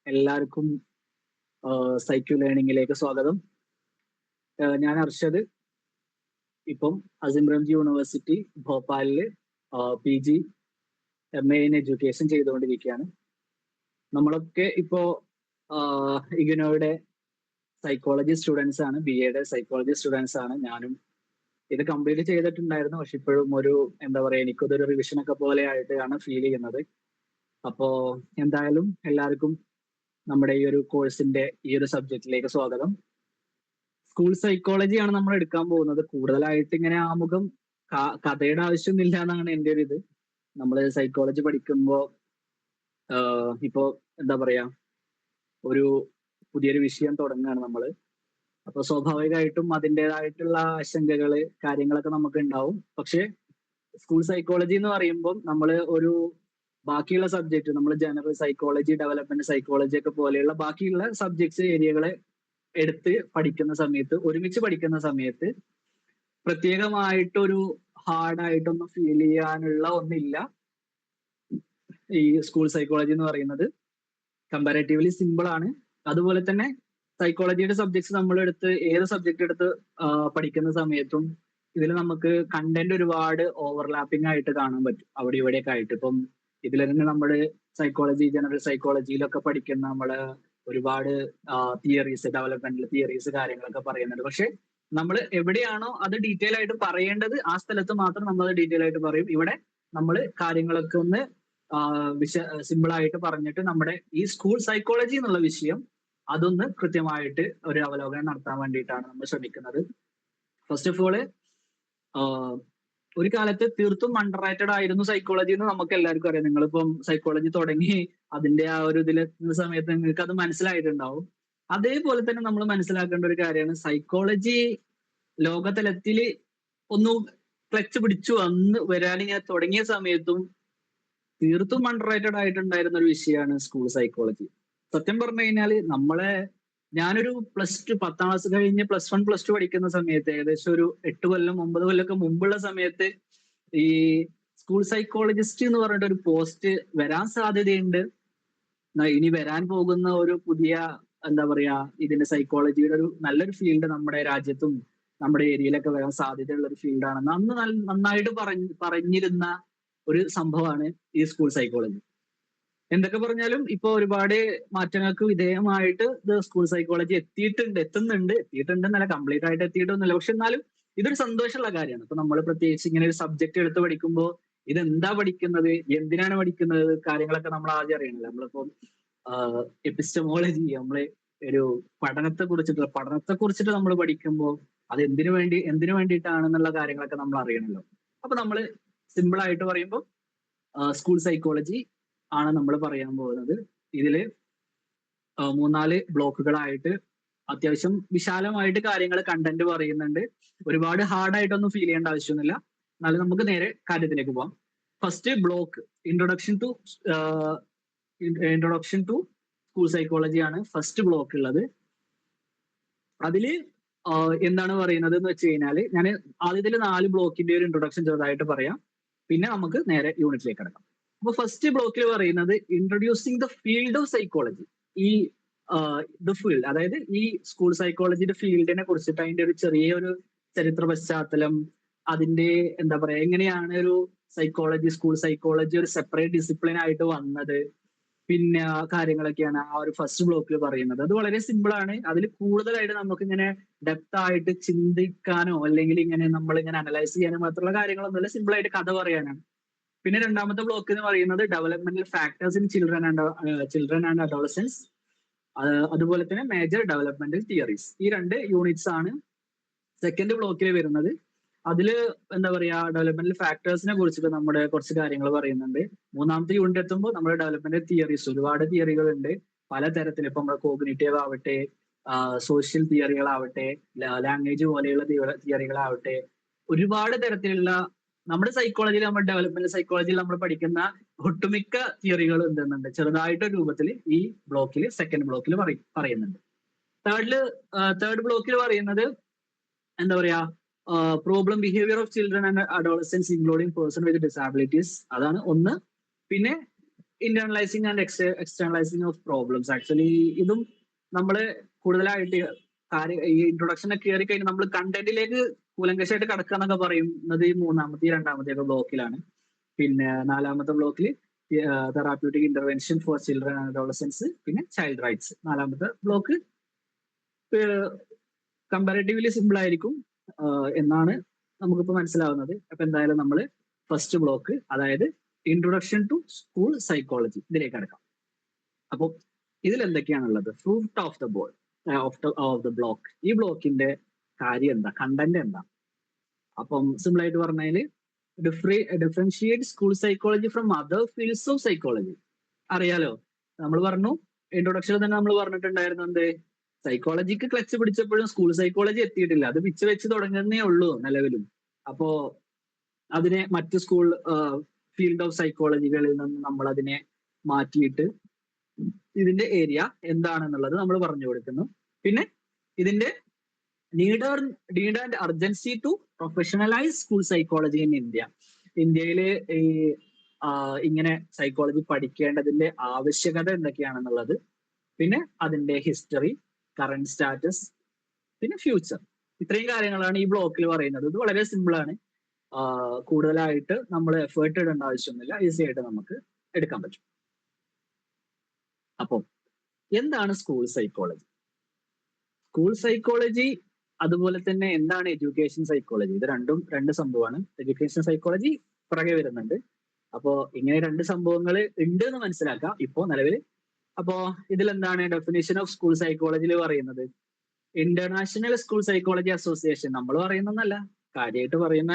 എല്ലാവർക്കും സൈക്യു ലേണിംഗിലേക്ക് സ്വാഗതം. ഞാൻ അർഷദ്. ഇപ്പം അസിംറംജി university ഭോപ്പാലില് PG MA in education ചെയ്തുകൊണ്ടിരിക്കുകയാണ്. നമ്മളൊക്കെ ഇപ്പോ ഇഗ്നോയുടെ സൈക്കോളജി സ്റ്റുഡൻസ് ആണ്, BA സൈക്കോളജി സ്റ്റുഡൻസ് ആണ്. ഞാനും ഇത് കംപ്ലീറ്റ് ചെയ്തിട്ടുണ്ടായിരുന്നു. പക്ഷെ ഇപ്പോഴും ഒരു എന്താ പറയാ, എനിക്കതൊരു റിവിഷൻ ഒക്കെ പോലെ ആയിട്ടാണ് ഫീൽ ചെയ്യുന്നത്. അപ്പോ എന്തായാലും എല്ലാവർക്കും നമ്മുടെ ഈ ഒരു കോഴ്സിന്റെ ഈ ഒരു സബ്ജക്റ്റിലേക്ക് സ്വാഗതം. സ്കൂൾ സൈക്കോളജിയാണ് നമ്മൾ എടുക്കാൻ പോകുന്നത്. കൂടുതലായിട്ട് ഇങ്ങനെ ആമുഖം കഥയുടെ ആവശ്യമൊന്നുമില്ല എന്നാണ് എൻ്റെ ഒരു ഇത്. നമ്മൾ സൈക്കോളജി പഠിക്കുമ്പോൾ ഇപ്പോ എന്താ പറയാ, ഒരു പുതിയൊരു വിഷയം തുടങ്ങുകയാണ് നമ്മൾ. അപ്പൊ സ്വാഭാവികമായിട്ടും അതിൻ്റെതായിട്ടുള്ള ആശങ്കകള് കാര്യങ്ങളൊക്കെ നമുക്ക് ഉണ്ടാവും. പക്ഷെ സ്കൂൾ സൈക്കോളജി എന്ന് പറയുമ്പോൾ നമ്മൾ ഒരു ബാക്കിയുള്ള സബ്ജക്റ്റ്, നമ്മൾ ജനറൽ സൈക്കോളജി, ഡെവലപ്മെന്റ് സൈക്കോളജി ഒക്കെ പോലെയുള്ള ബാക്കിയുള്ള സബ്ജക്ട്സ് ഏരിയകളെ എടുത്ത് പഠിക്കുന്ന സമയത്ത്, ഒരുമിച്ച് പഠിക്കുന്ന സമയത്ത് പ്രത്യേകമായിട്ടൊരു ഹാർഡായിട്ടൊന്നും ഫീൽ ചെയ്യാനുള്ള ഒന്നില്ല. ഈ സ്കൂൾ സൈക്കോളജി എന്ന് പറയുന്നത് കമ്പാരേറ്റീവ്ലി സിമ്പിൾ ആണ്. അതുപോലെ തന്നെ സൈക്കോളജിയുടെ സബ്ജക്ട്സ് നമ്മൾ എടുത്ത് ഏത് സബ്ജക്ട് എടുത്ത് പഠിക്കുന്ന സമയത്തും ഇതിൽ നമുക്ക് കണ്ടന്റ് ഒരുപാട് ഓവർലാപ്പിംഗ് ആയിട്ട് കാണാൻ പറ്റും, അവിടെ ഇവിടെയൊക്കെ ആയിട്ട്. ഇപ്പം ഇതിൽ തന്നെ നമ്മൾ സൈക്കോളജി, ജനറൽ സൈക്കോളജിയിലൊക്കെ പഠിക്കുന്ന നമ്മള് ഒരുപാട് തിയറീസ്, ഡെവലപ്മെന്റൽ തിയറീസ് കാര്യങ്ങളൊക്കെ പറയുന്നുണ്ട്. പക്ഷെ നമ്മൾ എവിടെയാണോ അത് ഡീറ്റെയിൽ ആയിട്ട് പറയേണ്ടത് ആ സ്ഥലത്ത് മാത്രം നമ്മൾ അത് ഡീറ്റെയിൽ ആയിട്ട് പറയും. ഇവിടെ നമ്മൾ കാര്യങ്ങളൊക്കെ ഒന്ന് സിമ്പിൾ ആയിട്ട് പറഞ്ഞിട്ട് നമ്മുടെ ഈ സ്കൂൾ സൈക്കോളജി എന്നുള്ള വിഷയം അതൊന്ന് കൃത്യമായിട്ട് ഒരു അവലോകനം നടത്താൻ വേണ്ടിയിട്ടാണ് നമ്മൾ ശ്രമിക്കുന്നത്. ഫസ്റ്റ് ഓഫ് ഓള് ഒരു കാലത്ത് തീർത്തും അണ്ടർ റേറ്റഡ് ആയിരുന്നു സൈക്കോളജി എന്ന് നമുക്ക് എല്ലാവർക്കും അറിയാം. നിങ്ങളിപ്പം സൈക്കോളജി തുടങ്ങി അതിന്റെ ആ ഒരു ഇതിലെത്തുന്ന സമയത്ത് നിങ്ങൾക്ക് അത് മനസ്സിലായിട്ടുണ്ടാവും. അതേപോലെ തന്നെ നമ്മൾ മനസ്സിലാക്കേണ്ട ഒരു കാര്യമാണ്, സൈക്കോളജി ലോകതലത്തിൽ ഒന്ന് ക്ലച്ച് പിടിച്ചു വരാനിങ്ങനെ തുടങ്ങിയ സമയത്തും തീർത്തും അണ്ടർ റേറ്റഡ് ആയിട്ടുണ്ടായിരുന്ന ഒരു വിഷയമാണ് സ്കൂൾ സൈക്കോളജി. സത്യം പറഞ്ഞു കഴിഞ്ഞാൽ ഞാനൊരു +2 10ാം ക്ലാസ് കഴിഞ്ഞ് +1 +2 പഠിക്കുന്ന സമയത്ത്, ഏകദേശം ഒരു 8 കൊല്ലം 9 കൊല്ലമൊക്കെ മുമ്പുള്ള സമയത്ത്, ഈ സ്കൂൾ സൈക്കോളജിസ്റ്റ് എന്ന് പറഞ്ഞിട്ട് ഒരു പോസ്റ്റ് വരാൻ സാധ്യതയുണ്ട്, ഇനി വരാൻ പോകുന്ന ഒരു പുതിയ എന്താ പറയാ ഇതിന്റെ സൈക്കോളജിയുടെ ഒരു നല്ലൊരു ഫീൽഡ് നമ്മുടെ രാജ്യത്തും നമ്മുടെ ഏരിയയിലൊക്കെ വരാൻ സാധ്യതയുള്ള ഒരു ഫീൽഡാണെന്ന് അന്ന് നന്നായിട്ട് പറഞ്ഞിരുന്ന ഒരു സംഭവമാണ് ഈ സ്കൂൾ സൈക്കോളജി. എന്തൊക്കെ പറഞ്ഞാലും ഇപ്പൊ ഒരുപാട് മാറ്റങ്ങൾക്ക് വിധേയമായിട്ട് ഇത് സ്കൂൾ സൈക്കോളജി എത്തിയിട്ടുണ്ടെന്നല്ല, കംപ്ലീറ്റ് ആയിട്ട് എത്തിയിട്ടൊന്നുമില്ല. പക്ഷെ എന്നാലും ഇതൊരു സന്തോഷമുള്ള കാര്യമാണ്. ഇപ്പൊ നമ്മൾ പ്രത്യേകിച്ച് ഇങ്ങനെ ഒരു സബ്ജക്ട് എടുത്ത് പഠിക്കുമ്പോൾ ഇതെന്താ പഠിക്കുന്നത്, എന്തിനാണ് പഠിക്കുന്നത്, കാര്യങ്ങളൊക്കെ നമ്മൾ ആദ്യം അറിയണല്ലോ. നമ്മളിപ്പോ എപ്പിസ്റ്റമോളജി, നമ്മള് ഒരു പഠനത്തെ കുറിച്ചിട്ട് നമ്മൾ പഠിക്കുമ്പോൾ അത് എന്തിനു വേണ്ടിയിട്ടാണെന്നുള്ള കാര്യങ്ങളൊക്കെ നമ്മൾ അറിയണല്ലോ. അപ്പൊ നമ്മൾ സിമ്പിൾ ആയിട്ട് പറയുമ്പോൾ സ്കൂൾ സൈക്കോളജി ആണ് നമ്മൾ പറയാൻ പോകുന്നത്. ഇതില് 3-4 ബ്ലോക്കുകളായിട്ട് അത്യാവശ്യം വിശാലമായിട്ട് കാര്യങ്ങൾ കണ്ടന്റ് പറയുന്നുണ്ട്. ഒരുപാട് ഹാർഡായിട്ടൊന്നും ഫീൽ ചെയ്യേണ്ട ആവശ്യമൊന്നുമില്ല. എന്നാലും നമുക്ക് നേരെ കാര്യത്തിലേക്ക് പോവാം. First block introduction to school psychology ആണ് ഫസ്റ്റ് ബ്ലോക്ക് ഉള്ളത്. അതില് എന്താണ് പറയുന്നത് എന്ന് വെച്ച് കഴിഞ്ഞാല്, ഞാൻ ആദ്യത്തിൽ 4 ബ്ലോക്കിന്റെ ഒരു ഇൻട്രൊഡക്ഷൻ ചെറുതായിട്ട് പറയാം, പിന്നെ നമുക്ക് നേരെ യൂണിറ്റിലേക്ക് കിടക്കാം. അപ്പൊ ഫസ്റ്റ് ബ്ലോക്കിൽ പറയുന്നത് introducing the field of psychology. ഈ ഫീൽഡ്, അതായത് ഈ സ്കൂൾ സൈക്കോളജിയുടെ ഫീൽഡിനെ കുറിച്ചിട്ട് അതിന്റെ ഒരു ചെറിയൊരു ചരിത്ര പശ്ചാത്തലം, അതിന്റെ എന്താ പറയാ, എങ്ങനെയാണ് ഒരു സ്കൂൾ സൈക്കോളജി ഒരു സെപ്പറേറ്റ് ഡിസിപ്ലിൻ ആയിട്ട് വന്നത്, പിന്നെ കാര്യങ്ങളൊക്കെയാണ് ആ ഒരു ഫസ്റ്റ് ബ്ലോക്കിൽ പറയുന്നത്. അത് വളരെ സിമ്പിൾ ആണ്. അതിൽ കൂടുതലായിട്ട് നമുക്ക് ഇങ്ങനെ ഡെപ്ത് ആയിട്ട് ചിന്തിക്കാനോ അല്ലെങ്കിൽ ഇങ്ങനെ നമ്മളിങ്ങനെ അനലൈസ് ചെയ്യാനോ മാത്രമുള്ള കാര്യങ്ങളൊന്നുമില്ല, സിമ്പിൾ ആയിട്ട് കഥ പറയാനാണ്. പിന്നെ രണ്ടാമത്തെ ബ്ലോക്ക് എന്ന് പറയുന്നത് developmental factors in children and adolescence, അതുപോലെ തന്നെ മേജർ ഡെവലപ്മെന്റൽ തിയറീസ്. ഈ 2 യൂണിറ്റ്സ് ആണ് സെക്കൻഡ് ബ്ലോക്കിൽ വരുന്നത്. അതില് എന്താ പറയാ, ഡെവലപ്മെന്റൽ ഫാക്ടേഴ്സിനെ കുറിച്ചിട്ട് നമ്മുടെ കുറച്ച് കാര്യങ്ങൾ പറയുന്നുണ്ട്. മൂന്നാമത്തെ യൂണിറ്റ് എത്തുമ്പോൾ നമ്മുടെ ഡെവലപ്മെന്റൽ തിയറീസ്, ഒരുപാട് തിയറികളുണ്ട് പലതരത്തിൽ. ഇപ്പൊ നമ്മുടെ കോഗ്നിറ്റീവ് ആവട്ടെ, സോഷ്യൽ തിയറികളാവട്ടെ, ലാംഗ്വേജ് പോലെയുള്ള തിയറികളാവട്ടെ, ഒരുപാട് തരത്തിലുള്ള നമ്മുടെ സൈക്കോളജിയിൽ, നമ്മുടെ ഡെവലപ്മെന്റ് സൈക്കോളജിയിൽ നമ്മൾ പഠിക്കുന്ന ഒട്ടുമിക്ക തിയറികൾ എന്തെന്നുണ്ട് ചെറുതായിട്ടൊരു രൂപത്തിൽ ഈ ബ്ലോക്കിൽ, സെക്കൻഡ് ബ്ലോക്കിൽ പറയുന്നുണ്ട്. തേർഡ് ബ്ലോക്കിൽ പറയുന്നത് എന്താ പറയാ, problem behaviour of children and adolescents including person with disabilities, അതാണ് ഒന്ന്. പിന്നെ internalising and externalising of problems. Actually ഇതും നമ്മൾ കൂടുതലായിട്ട് ഈ ഇൻട്രൊഡക്ഷൻ ഒക്കെ കയറി കഴിഞ്ഞാൽ നമ്മൾ കണ്ടന്റിലേക്ക് കൂലങ്കശമായിട്ട് കടക്കുക എന്നൊക്കെ പറയുന്നത് ഈ മൂന്നാമത്തെ രണ്ടാമത്തെ ഒക്കെ ബ്ലോക്കിലാണ്. പിന്നെ നാലാമത്തെ ബ്ലോക്കിൽ therapeutic intervention for children and adolescents, പിന്നെ ചൈൽഡ് റൈറ്റ്സ്. നാലാമത്തെ ബ്ലോക്ക് കമ്പാരിറ്റീവ്ലി സിമ്പിൾ ആയിരിക്കും എന്നാണ് നമുക്കിപ്പോൾ മനസ്സിലാവുന്നത്. അപ്പൊ എന്തായാലും നമ്മൾ ഫസ്റ്റ് ബ്ലോക്ക്, അതായത് ഇൻട്രൊഡക്ഷൻ ടു സ്കൂൾ സൈക്കോളജി, ഇതിലേക്ക് കടക്കാം. അപ്പോൾ ഇതിൽ എന്തൊക്കെയാണുള്ളത്? Fruit of the ball of the block. ഈ ബ്ലോക്കിന്റെ കാര്യം എന്താ, കണ്ടന്റ് എന്താ? അപ്പം സിമ്പിൾ ആയിട്ട് പറഞ്ഞാല് differentiate school psychology from other fields of psychology. അറിയാലോ, നമ്മൾ പറഞ്ഞു ഇൻട്രൊഡക്ഷനിൽ തന്നെ നമ്മൾ പറഞ്ഞിട്ടുണ്ടായിരുന്നു എന്ത്, സൈക്കോളജിക്ക് ക്ലച്ച് പിടിച്ചപ്പോഴും സ്കൂൾ സൈക്കോളജി എത്തിയിട്ടില്ല, അത് പിച്ച് വെച്ച് തുടങ്ങുന്നേ ഉള്ളൂ നിലവിലും. അപ്പോ അതിനെ മറ്റ് സ്കൂൾ ഫീൽഡ് ഓഫ് സൈക്കോളജികളിൽ നിന്ന് നമ്മൾ അതിനെ മാറ്റിയിട്ട് ഇതിന്റെ ഏരിയ എന്താണെന്നുള്ളത് നമ്മൾ പറഞ്ഞു കൊടുക്കുന്നു. പിന്നെ ഇതിന്റെ need and urgency to professionalise school psychology in India. ഇന്ത്യയിൽ ഈ ഇങ്ങനെ സൈക്കോളജി പഠിക്കേണ്ടതിന്റെ ആവശ്യകത എന്തൊക്കെയാണെന്നുള്ളത്, പിന്നെ അതിന്റെ ഹിസ്റ്ററി, കറന്റ് സ്റ്റാറ്റസ്, പിന്നെ ഫ്യൂച്ചർ. ഇത്രയും കാര്യങ്ങളാണ് ഈ ബ്ലോക്കിൽ പറയുന്നത്. ഇത് വളരെ സിമ്പിൾ ആണ്, കൂടുതലായിട്ട് നമ്മൾ എഫേർട്ട് ഇടേണ്ട ആവശ്യമൊന്നുമില്ല, ഈസി ആയിട്ട് നമുക്ക് എടുക്കാൻ പറ്റും. അപ്പം എന്താണ് സ്കൂൾ സൈക്കോളജി? സ്കൂൾ സൈക്കോളജി അതുപോലെ തന്നെ എന്താണ് എഡ്യൂക്കേഷൻ സൈക്കോളജി? ഇത് രണ്ട് സംഭവമാണ്. എഡ്യൂക്കേഷൻ സൈക്കോളജി പുറകെ വരുന്നുണ്ട്. അപ്പോ ഇങ്ങനെ രണ്ട് സംഭവങ്ങൾ ഉണ്ട് എന്ന് മനസ്സിലാക്കാം ഇപ്പോ നിലവിൽ. അപ്പോ ഇതിലെന്താണ് ഡെഫിനേഷൻ ഓഫ് സ്കൂൾ സൈക്കോളജിയിൽ പറയുന്നത്? ഇന്റർനാഷണൽ സ്കൂൾ സൈക്കോളജി അസോസിയേഷൻ, നമ്മൾ പറയുന്നതല്ല, കാര്യമായിട്ട് പറയുന്ന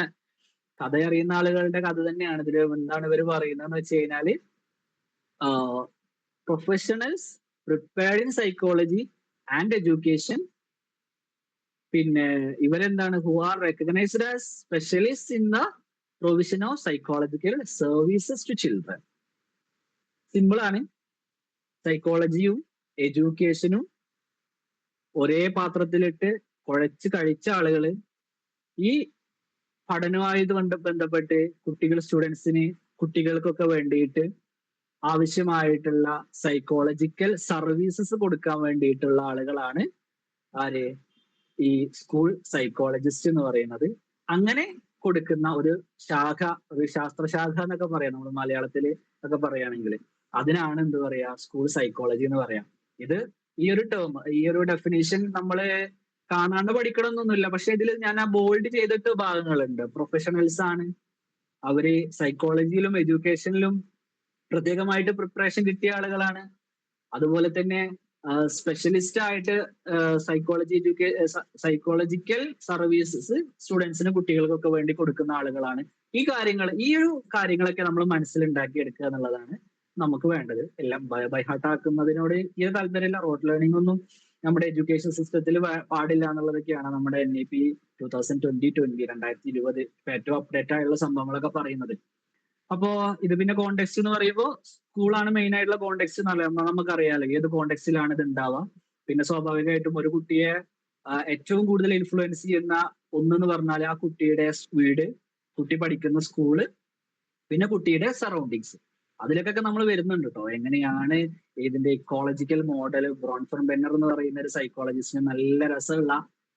കഥ അറിയുന്ന ആളുകളുടെ കഥ തന്നെയാണ്. ഇതിൽ എന്താണ് ഇവർ പറയുന്നതെന്ന് വെച്ച് കഴിഞ്ഞാല്, professionals prepared in psychology and education, പിന്നെ ഇവരെന്താണ്, who are recognised as specialist in the provision of psychological services to children. Simple ആണ്, സൈക്കോളജിയും എഡ്യൂക്കേഷനും ഒരേ പാത്രത്തിലിട്ട് കുഴച്ച് കഴിച്ച ആളുകള് ഈ പഠനവുമായിട്ട് ബന്ധപ്പെട്ട് കുട്ടികൾക്കൊക്കെ വേണ്ടിയിട്ട് ആവശ്യമായിട്ടുള്ള സൈക്കോളജിക്കൽ സർവീസസ് കൊടുക്കാൻ വേണ്ടിയിട്ടുള്ള ആളുകളാണ് ആര്, ഈ സ്കൂൾ സൈക്കോളജിസ്റ്റ് എന്ന് പറയുന്നത്. അങ്ങനെ കൊടുക്കുന്ന ഒരു ശാഖ, ഒരു ശാസ്ത്രശാഖ എന്നൊക്കെ പറയാം നമ്മൾ മലയാളത്തിൽ ഒക്കെ പറയുകയാണെങ്കിൽ, അതിനാണ് എന്ത് പറയാ, സ്കൂൾ സൈക്കോളജി എന്ന് പറയാം. ഇത് ഈ ഒരു ടേം, ഈ ഒരു ഡെഫിനേഷൻ നമ്മള് കാണാണ്ട് പഠിക്കണമെന്നൊന്നുമില്ല, പക്ഷെ ഇതിൽ ഞാൻ ആ ബോൾഡ് ചെയ്തിട്ട് ഭാഗങ്ങളുണ്ട്. പ്രൊഫഷണൽസ് ആണ്, അവര് സൈക്കോളജിയിലും എഡ്യൂക്കേഷനിലും പ്രത്യേകമായിട്ട് പ്രിപ്പറേഷൻ കിട്ടിയ ആളുകളാണ്. അതുപോലെ തന്നെ സ്പെഷ്യലിസ്റ്റ് ആയിട്ട് സൈക്കോളജിക്കൽ സർവീസസ് സ്റ്റുഡൻസിന്, കുട്ടികൾക്കൊക്കെ വേണ്ടി കൊടുക്കുന്ന ആളുകളാണ്. ഈ ഒരു കാര്യങ്ങളൊക്കെ നമ്മൾ മനസ്സിലുണ്ടാക്കി എടുക്കുക എന്നുള്ളതാണ് നമുക്ക് വേണ്ടത്. എല്ലാം ബൈഹാർട്ട് ആക്കുന്നതിനോട് ഈ താല്പര്യമില്ല. റോട്ട് ലേണിംഗ് ഒന്നും നമ്മുടെ എഡ്യൂക്കേഷൻ സിസ്റ്റത്തിൽ പാടില്ല എന്നുള്ളതൊക്കെയാണ് നമ്മുടെ NEP 2020 ഏറ്റവും അപ്ഡേറ്റ് ആയുള്ള സംഭവങ്ങളൊക്കെ പറയുന്നത്. അപ്പോ ഇത് പിന്നെ കോണ്ടെക്സ്റ്റ് എന്ന് പറയുമ്പോൾ സ്കൂളാണ് മെയിൻ ആയിട്ടുള്ള കോണ്ടെക്സ്റ്റ് എന്നല്ല, നമുക്കറിയാലോ ഏത് കോണ്ടെക്സ്റ്റിലാണ് ഇത് ഉണ്ടാവുക. പിന്നെ സ്വാഭാവികമായിട്ടും ഒരു കുട്ടിയെ ഏറ്റവും കൂടുതൽ ഇൻഫ്ലുവൻസ് ചെയ്യുന്ന ഒന്നെന്ന് പറഞ്ഞാൽ ആ കുട്ടിയുടെ വീട്, കുട്ടി പഠിക്കുന്ന സ്കൂള്, പിന്നെ കുട്ടിയുടെ സറൗണ്ടിങ്സ്. അതിലേക്കൊക്കെ നമ്മൾ വരുന്നുണ്ട് കേട്ടോ. എങ്ങനെയാണ് ഇതിന്റെ ഇക്കോളജിക്കൽ മോഡൽ, ബ്രോൺഫൺ ബെന്നർ എന്ന് പറയുന്ന ഒരു സൈക്കോളജിസ്റ്റിന് നല്ല രസമുള്ള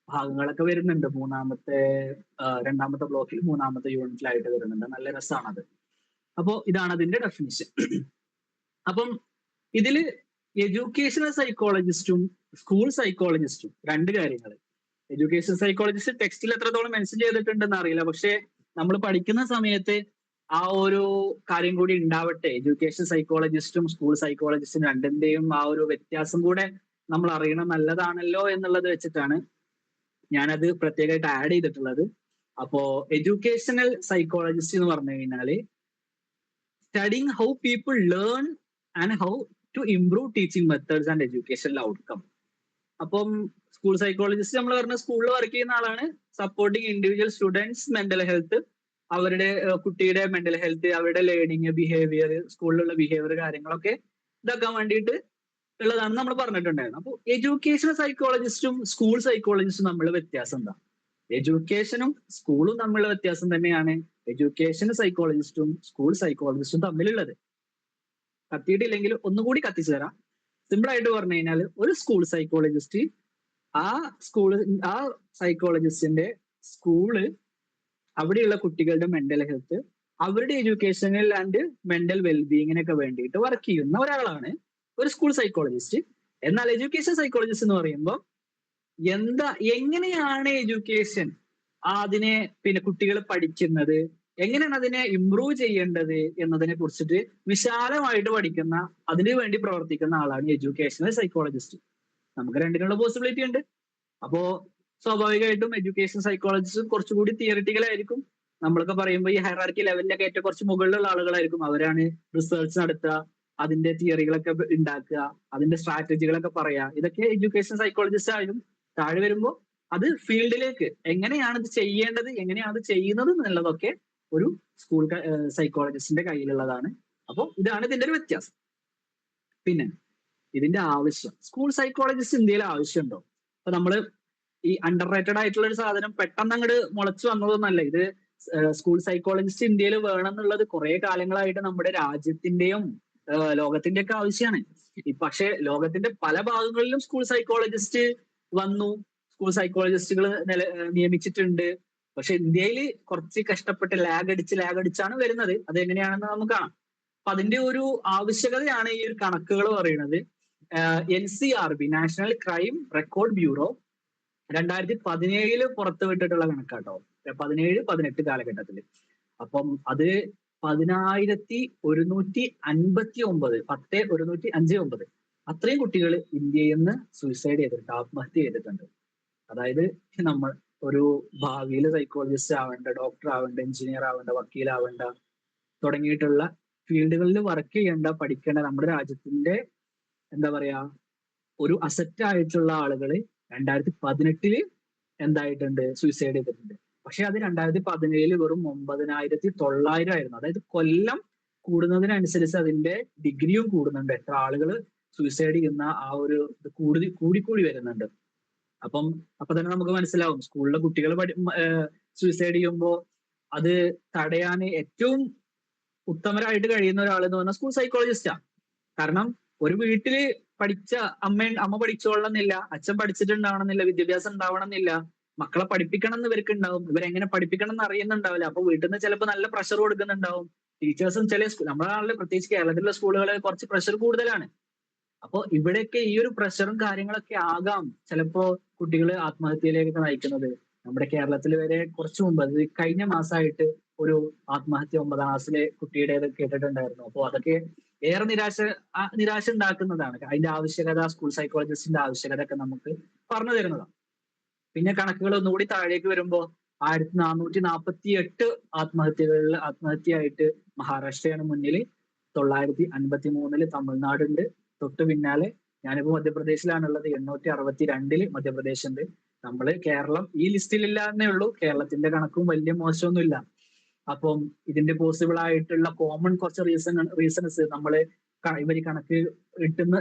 ഭാഗങ്ങളൊക്കെ വരുന്നുണ്ട്. രണ്ടാമത്തെ ബ്ലോക്കിൽ 3-ാമത്തെ യൂണിറ്റിലായിട്ട് വരുന്നുണ്ട്. നല്ല രസമാണത്. അപ്പോ ഇതാണ് അതിന്റെ ഡെഫിനിഷൻ. അപ്പം ഇതില് എഡ്യൂക്കേഷണൽ സൈക്കോളജിസ്റ്റും സ്കൂൾ സൈക്കോളജിസ്റ്റും രണ്ട് കാര്യങ്ങൾ. എഡ്യൂക്കേഷൻ സൈക്കോളജിസ്റ്റ് ടെക്സ്റ്റിൽ എത്രത്തോളം മെൻഷൻ ചെയ്തിട്ടുണ്ടെന്ന് അറിയില്ല, പക്ഷെ നമ്മൾ പഠിക്കുന്ന സമയത്ത് ആ ഒരു കാര്യം കൂടി ഉണ്ടാവട്ടെ. എഡ്യൂക്കേഷൻ സൈക്കോളജിസ്റ്റും സ്കൂൾ സൈക്കോളജിസ്റ്റും രണ്ടിന്റെയും ആ ഒരു വ്യത്യാസം കൂടെ നമ്മൾ അറിയണം, നല്ലതാണല്ലോ എന്നുള്ളത് വെച്ചിട്ടാണ് ഞാനത് പ്രത്യേകമായിട്ട് ആഡ് ചെയ്തിട്ടുള്ളത്. അപ്പോ എഡ്യൂക്കേഷണൽ സൈക്കോളജിസ്റ്റ് എന്ന് പറഞ്ഞു കഴിഞ്ഞാല് studying how people learn and how to improve teaching methods and educational outcome. അപ്പം സ്കൂൾ സൈക്കോളജിസ്റ്റ് നമ്മൾ പറഞ്ഞ സ്കൂളിൽ വർക്ക് ചെയ്യുന്ന ആളാണ്. Supporting individual students mental health, അവരുടെ കുട്ടിയുടെ മെന്റൽ ഹെൽത്ത്, അവരുടെ ലേണിംഗ്, ബിഹേവിയർ, സ്കൂളിലുള്ള ബിഹേവിയർ കാര്യങ്ങളൊക്കെ ഇതാക്കാൻ വേണ്ടിയിട്ട് ഉള്ളതാണ് നമ്മൾ പറഞ്ഞിട്ടുണ്ടായിരുന്നു. അപ്പോൾ എഡ്യൂക്കേഷണൽ സൈക്കോളജിസ്റ്റും സ്കൂൾ സൈക്കോളജിസ്റ്റും തമ്മിലുള്ള വ്യത്യാസം എന്താ? എഡ്യൂക്കേഷനും സ്കൂളും തമ്മിലുള്ള വ്യത്യാസം തന്നെയാണ് എഡ്യൂക്കേഷൻ സൈക്കോളജിസ്റ്റും സ്കൂൾ സൈക്കോളജിസ്റ്റും തമ്മിലുള്ളത്. കത്തിയിട്ടില്ലെങ്കിൽ ഒന്നുകൂടി കത്തിച്ചു തരാം. സിമ്പിൾ ആയിട്ട് പറഞ്ഞു കഴിഞ്ഞാൽ ഒരു സ്കൂൾ സൈക്കോളജിസ്റ്റ് ആ ആ സൈക്കോളജിസ്റ്റിന്റെ സ്കൂള് അവിടെയുള്ള കുട്ടികളുടെ മെന്റൽ ഹെൽത്ത്, അവരുടെ എഡ്യൂക്കേഷണൽ ആൻഡ് മെന്റൽ വെൽബീയിങ്ങിനൊക്കെ വേണ്ടിയിട്ട് വർക്ക് ചെയ്യുന്ന ഒരാളാണ് ഒരു സ്കൂൾ സൈക്കോളജിസ്റ്റ്. എന്നാൽ എഡ്യൂക്കേഷൻ സൈക്കോളജിസ്റ്റ് എന്ന് പറയുമ്പോൾ എങ്ങനെയാണ് എഡ്യൂക്കേഷൻ അതിനെ കുട്ടികൾ പഠിക്കുന്നത്, എങ്ങനെയാണ് അതിനെ ഇംപ്രൂവ് ചെയ്യേണ്ടത് എന്നതിനെ കുറിച്ചിട്ട് വിശാലമായിട്ട് പഠിക്കുന്ന, അതിനു വേണ്ടി പ്രവർത്തിക്കുന്ന ആളാണ് എഡ്യൂക്കേഷണൽ സൈക്കോളജിസ്റ്റ്. നമുക്ക് രണ്ടിനുള്ള പോസിബിലിറ്റി ഉണ്ട്. അപ്പോ സ്വാഭാവികമായിട്ടും എഡ്യൂക്കേഷൻ സൈക്കോളജിസ്റ്റ് കുറച്ചുകൂടി തിയറിറ്റിക്കൽ ആയിരിക്കും. നമ്മളൊക്കെ പറയുമ്പോൾ ഈ ഹൈറാർക്കി ലെവലിലൊക്കെ ഏറ്റവും കുറച്ച് മുകളിലുള്ള ആളുകളായിരിക്കും. അവരാണ് റിസർച്ച് നടത്തുക, അതിന്റെ തിയറികളൊക്കെ ഉണ്ടാക്കുക, അതിന്റെ സ്ട്രാറ്റജികളൊക്കെ പറയുക. ഇതൊക്കെ എഡ്യൂക്കേഷൻ സൈക്കോളജിസ്റ്റ് ആയാലും താഴെ വരുമ്പോൾ അത് ഫീൽഡിലേക്ക് എങ്ങനെയാണ് ഇത് ചെയ്യേണ്ടത്, എങ്ങനെയാണ് അത് ചെയ്യുന്നത് എന്നുള്ളതൊക്കെ ഒരു സ്കൂൾ സൈക്കോളജിസ്റ്റിന്റെ കയ്യിലുള്ളതാണ്. അപ്പോൾ ഇതാണ് ഇതിന്റെ ഒരു വ്യത്യാസം. പിന്നെ ഇതിന്റെ ആവശ്യം, സ്കൂൾ സൈക്കോളജിസ്റ്റ് ഇന്ത്യയിൽ ആവശ്യമുണ്ടോ? അപ്പൊ നമ്മള് ഈ അണ്ടർ റേറ്റഡ് ആയിട്ടുള്ള ഒരു സാധനം പെട്ടെന്ന് അങ്ങോട്ട് മുളച്ചു വന്നതൊന്നല്ല. ഇത് സ്കൂൾ സൈക്കോളജിസ്റ്റ് ഇന്ത്യയിൽ വേണം എന്നുള്ളത് കുറെ കാലങ്ങളായിട്ട് നമ്മുടെ രാജ്യത്തിന്റെയും ലോകത്തിന്റെ ഒക്കെ ആവശ്യമാണ്. പക്ഷെ ലോകത്തിന്റെ പല ഭാഗങ്ങളിലും സ്കൂൾ സൈക്കോളജിസ്റ്റ് വന്നു, സ്കൂൾ സൈക്കോളജിസ്റ്റുകൾ നിയമിച്ചിട്ടുണ്ട്. പക്ഷെ ഇന്ത്യയിൽ കുറച്ച് കഷ്ടപ്പെട്ട് ലാഗ് അടിച്ചാണ് വരുന്നത്. അത് എങ്ങനെയാണെന്ന് നമുക്ക് കാണാം. അപ്പൊ അതിന്റെ ഒരു ആവശ്യകതയാണ് ഈ ഒരു കണക്കുകൾ പറയുന്നത്. NCRB national crime record bureau 2017 പുറത്തുവിട്ടിട്ടുള്ള കണക്കാട്ടോ, 17-18 കാലഘട്ടത്തിൽ. അപ്പം അത് 10,159 അത്രയും കുട്ടികൾ ഇന്ത്യയിൽ നിന്ന് സൂയിസൈഡ് ചെയ്തിട്ടുണ്ട്, ആത്മഹത്യ ചെയ്തിട്ടുണ്ട്. അതായത് നമ്മൾ ഒരു ഭാവിയിൽ സൈക്കോളജിസ്റ്റ് ആവേണ്ട, ഡോക്ടർ ആവേണ്ട, എഞ്ചിനീയർ ആവേണ്ട, വക്കീലാവേണ്ട തുടങ്ങിയിട്ടുള്ള ഫീൽഡുകളിൽ വർക്ക് ചെയ്യേണ്ട, പഠിക്കേണ്ട നമ്മുടെ രാജ്യത്തിന്റെ എന്താ പറയാ ഒരു അസറ്റ് ആയിട്ടുള്ള ആളുകൾ 2018 എന്തായിട്ടുണ്ട്, സൂയിസൈഡ് ചെയ്തിട്ടുണ്ട്. പക്ഷെ അത് 2017 വെറും 9,900 ആയിരുന്നു. അതായത് കൊല്ലം കൂടുന്നതിനനുസരിച്ച് അതിന്റെ ഡിഗ്രിയും കൂടുന്നുണ്ട്. എത്ര ആളുകൾ സൂയിസൈഡ് ചെയ്യുന്ന ആ ഒരു കൂടിക്കൂടി വരുന്നുണ്ട്. അപ്പൊ തന്നെ നമുക്ക് മനസ്സിലാവും സ്കൂളിലെ കുട്ടികൾ സൂയിസൈഡ് ചെയ്യുമ്പോൾ അത് തടയാൻ ഏറ്റവും ഉത്തമരായിട്ട് കഴിയുന്ന ഒരാൾ എന്ന് പറഞ്ഞാൽ സ്കൂൾ സൈക്കോളജിസ്റ്റാണ്. കാരണം ഒരു വീട്ടില് പഠിച്ച അമ്മ പഠിച്ചോളണമെന്നില്ല, അച്ഛൻ പഠിച്ചിട്ടുണ്ടാവണമെന്നില്ല, വിദ്യാഭ്യാസം ഉണ്ടാവണമെന്നില്ല, മക്കളെ പഠിപ്പിക്കണം എന്ന് ഇവർക്ക് ഉണ്ടാവും. ഇവരെങ്ങനെ പഠിപ്പിക്കണം എന്ന് അറിയുന്നുണ്ടാവില്ല. അപ്പൊ വീട്ടിൽ നിന്ന് ചിലപ്പോൾ നല്ല പ്രഷർ കൊടുക്കുന്നുണ്ടാവും. ടീച്ചേഴ്സും നമ്മുടെ നാട്ടില് പ്രത്യേകിച്ച് കേരളത്തിലുള്ള സ്കൂളുകളിൽ കുറച്ച് പ്രഷർ കൂടുതലാണ്. അപ്പൊ ഇവിടെയൊക്കെ ഈ ഒരു പ്രഷറും കാര്യങ്ങളൊക്കെ ആകാം ചിലപ്പോ കുട്ടികൾ ആത്മഹത്യയിലേക്ക് നയിക്കുന്നത്. നമ്മുടെ കേരളത്തിൽ വരെ കുറച്ചു മുമ്പ്, അത് കഴിഞ്ഞ മാസമായിട്ട് ഒരു ആത്മഹത്യ 9ാം ക്ലാസ്സിലെ കുട്ടിയുടേത് കേട്ടിട്ടുണ്ടായിരുന്നു. അപ്പോൾ അതൊക്കെ ഏറെ നിരാശ ഉണ്ടാക്കുന്നതാണ്. അതിന്റെ ആവശ്യകത, സ്കൂൾ സൈക്കോളജിസ്റ്റിന്റെ ആവശ്യകത ഒക്കെ നമുക്ക് പറഞ്ഞു തരുന്നതാണ്. പിന്നെ കണക്കുകൾ ഒന്നുകൂടി താഴേക്ക് വരുമ്പോൾ 1448 ആത്മഹത്യയായിട്ട് മഹാരാഷ്ട്രയാണ് മുന്നിൽ. 953 തമിഴ്നാടുണ്ട്. തൊട്ട് പിന്നാലെ ഞാനിപ്പോ മധ്യപ്രദേശിലാണുള്ളത്, 862 മധ്യപ്രദേശ് ഉണ്ട്. കേരളം ഈ ലിസ്റ്റിലില്ല എന്നേ ഉള്ളൂ. കേരളത്തിന്റെ കണക്കും വലിയ മോശമൊന്നുമില്ല. അപ്പം ഇതിന്റെ പോസിബിൾ ആയിട്ടുള്ള കോമൺ കുറച്ച് റീസൺസ് ഇവർ കണക്ക്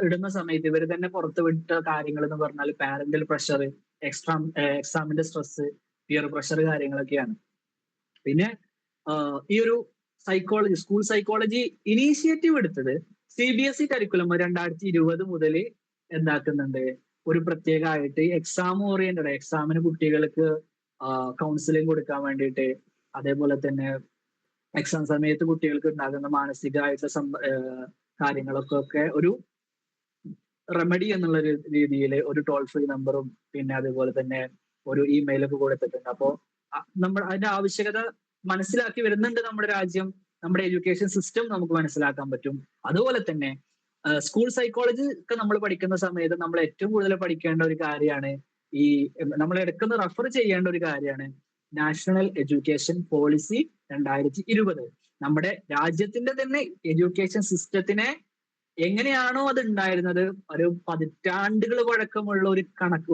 ഇടുന്ന സമയത്ത് ഇവർ തന്നെ പുറത്തുവിട്ട കാര്യങ്ങൾ എന്ന് പറഞ്ഞാൽ പാരന്റൽ പ്രഷർ, എക്സാമിന്റെ സ്ട്രെസ്, പിയർ പ്രഷർ കാര്യങ്ങളൊക്കെയാണ്. പിന്നെ ഈ ഒരു സ്കൂൾ സൈക്കോളജി ഇനീഷ്യേറ്റീവ് എടുത്തത് CBSE കരിക്കുലം 2020 മുതൽ എന്താക്കുന്നുണ്ട്, ഒരു പ്രത്യേകമായിട്ട് എക്സാം ഓറിയന്റഡ്, എക്സാമിന് കുട്ടികൾക്ക് കൗൺസിലിംഗ് കൊടുക്കാൻ വേണ്ടിയിട്ട്, അതേപോലെ തന്നെ എക്സാം സമയത്ത് കുട്ടികൾക്ക് ഉണ്ടാകുന്ന മാനസികമായിട്ടുള്ള കാര്യങ്ങളൊക്കെ ഒരു റെമഡി എന്നുള്ള രീതിയിൽ ഒരു ടോൾ ഫ്രീ നമ്പറും പിന്നെ അതുപോലെ തന്നെ ഒരു ഇമെയിലൊക്കെ കൊടുത്തിട്ടുണ്ട്. അപ്പോൾ അതിന്റെ ആവശ്യകത മനസ്സിലാക്കി വരുന്നുണ്ട് നമ്മുടെ രാജ്യം. നമ്മുടെ എഡ്യൂക്കേഷൻ സിസ്റ്റം നമുക്ക് മനസ്സിലാക്കാൻ പറ്റും. അതുപോലെ തന്നെ സ്കൂൾ സൈക്കോളജി ഒക്കെ നമ്മൾ പഠിക്കുന്ന സമയത്ത് നമ്മൾ ഏറ്റവും കൂടുതൽ പഠിക്കേണ്ട ഒരു കാര്യമാണ്, നമ്മൾ എടുക്കുന്ന റെഫർ ചെയ്യേണ്ട ഒരു കാര്യമാണ് നാഷണൽ എഡ്യൂക്കേഷൻ പോളിസി 2020. നമ്മുടെ രാജ്യത്തിന്റെ തന്നെ എഡ്യൂക്കേഷൻ സിസ്റ്റത്തിനെ എങ്ങനെയാണോ അത് ഉണ്ടായിരുന്നത്, ഒരു പതിറ്റാണ്ടുകൾ പഴക്കമുള്ള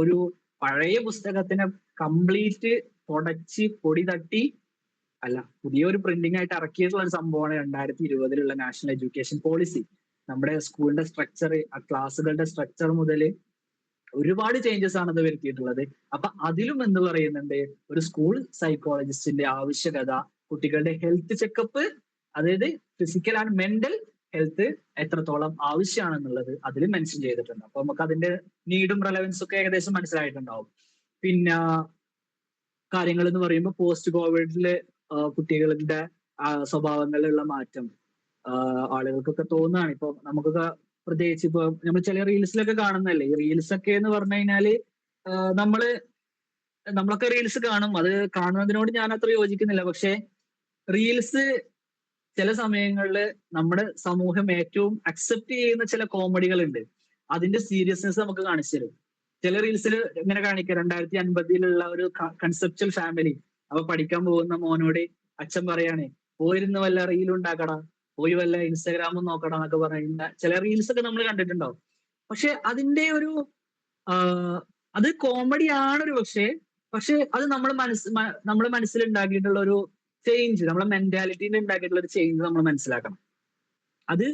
ഒരു പഴയ പുസ്തകത്തിനെ കംപ്ലീറ്റ് തുടച്ച് പൊടി തട്ടി പുതിയൊരു പ്രിന്റിംഗ് ആയിട്ട് ഇറക്കിയിട്ടുള്ള ഒരു സംഭവമാണ് 2020 നാഷണൽ എഡ്യൂക്കേഷൻ പോളിസി. നമ്മുടെ സ്കൂളിന്റെ സ്ട്രക്ചർ, ആ ക്ലാസ്സുകളുടെ സ്ട്രക്ചർ മുതൽ ഒരുപാട് ചേഞ്ചസ് ആണ് അത് വരുത്തിയിട്ടുള്ളത്. അപ്പൊ അതിലും എന്ത് പറയുന്നുണ്ട്, ഒരു സ്കൂൾ സൈക്കോളജിസ്റ്റിന്റെ ആവശ്യകത, കുട്ടികളുടെ ഹെൽത്ത് ചെക്കപ്പ്, അതായത് ഫിസിക്കൽ ആൻഡ് മെന്റൽ ഹെൽത്ത് എത്രത്തോളം ആവശ്യമാണെന്നുള്ളത് അതിൽ മെൻഷൻ ചെയ്തിട്ടുണ്ട്. അപ്പൊ നമുക്ക് അതിന്റെ നീഡും റെലവൻസും ഒക്കെ ഏകദേശം മനസ്സിലായിട്ടുണ്ടാവും. പിന്നെ കാര്യങ്ങൾ എന്ന് പറയുമ്പോൾ പോസ്റ്റ് കോവിഡില് കുട്ടികളുടെ സ്വഭാവങ്ങളിലുള്ള മാറ്റം ആളുകൾക്കൊക്കെ തോന്നുകയാണ്. ഇപ്പൊ നമുക്കൊക്കെ പ്രത്യേകിച്ച് ഇപ്പൊ നമ്മൾ ചില റീൽസിലൊക്കെ കാണുന്നല്ലേ, ഈ റീൽസ് ഒക്കെ എന്ന് പറഞ്ഞു കഴിഞ്ഞാല് നമ്മള് നമ്മളൊക്കെ റീൽസ് കാണും, അത് കാണുന്നതിനോട് ഞാൻ അത്ര യോജിക്കുന്നില്ല. പക്ഷെ റീൽസ് ചില സമയങ്ങളിൽ നമ്മുടെ സമൂഹം ഏറ്റവും അക്സെപ്റ്റ് ചെയ്യുന്ന ചില കോമഡികളുണ്ട്, അതിന്റെ സീരിയസ്നെസ് നമുക്ക് കാണിച്ചു തരും. ചില റീൽസിൽ ഇങ്ങനെ കാണിക്കുക 2050 ഒരു കൺസെപ്റ്റൽ ഫാമിലി. അപ്പൊ പഠിക്കാൻ പോകുന്ന മോനോട് അച്ഛൻ പറയാണ്, പോയിരുന്ന് വല്ല റീലും ഉണ്ടാക്കടാ, പോയി വല്ല ഇൻസ്റ്റാഗ്രാമും നോക്കടാ എന്നൊക്കെ പറയുന്ന ചില റീൽസ് ഒക്കെ നമ്മൾ കണ്ടിട്ടുണ്ടാവും. പക്ഷെ അതിന്റെ ഒരു അത് കോമഡി ആണൊരു പക്ഷെ അത് നമ്മുടെ മനസ്സിൽ ഉണ്ടാക്കിയിട്ടുള്ള ഒരു ചേഞ്ച്, നമ്മളെ മെന്റാലിറ്റിയിൽ ഉണ്ടാക്കിയിട്ടുള്ള ഒരു ചേഞ്ച് നമ്മൾ മനസ്സിലാക്കണം. അത്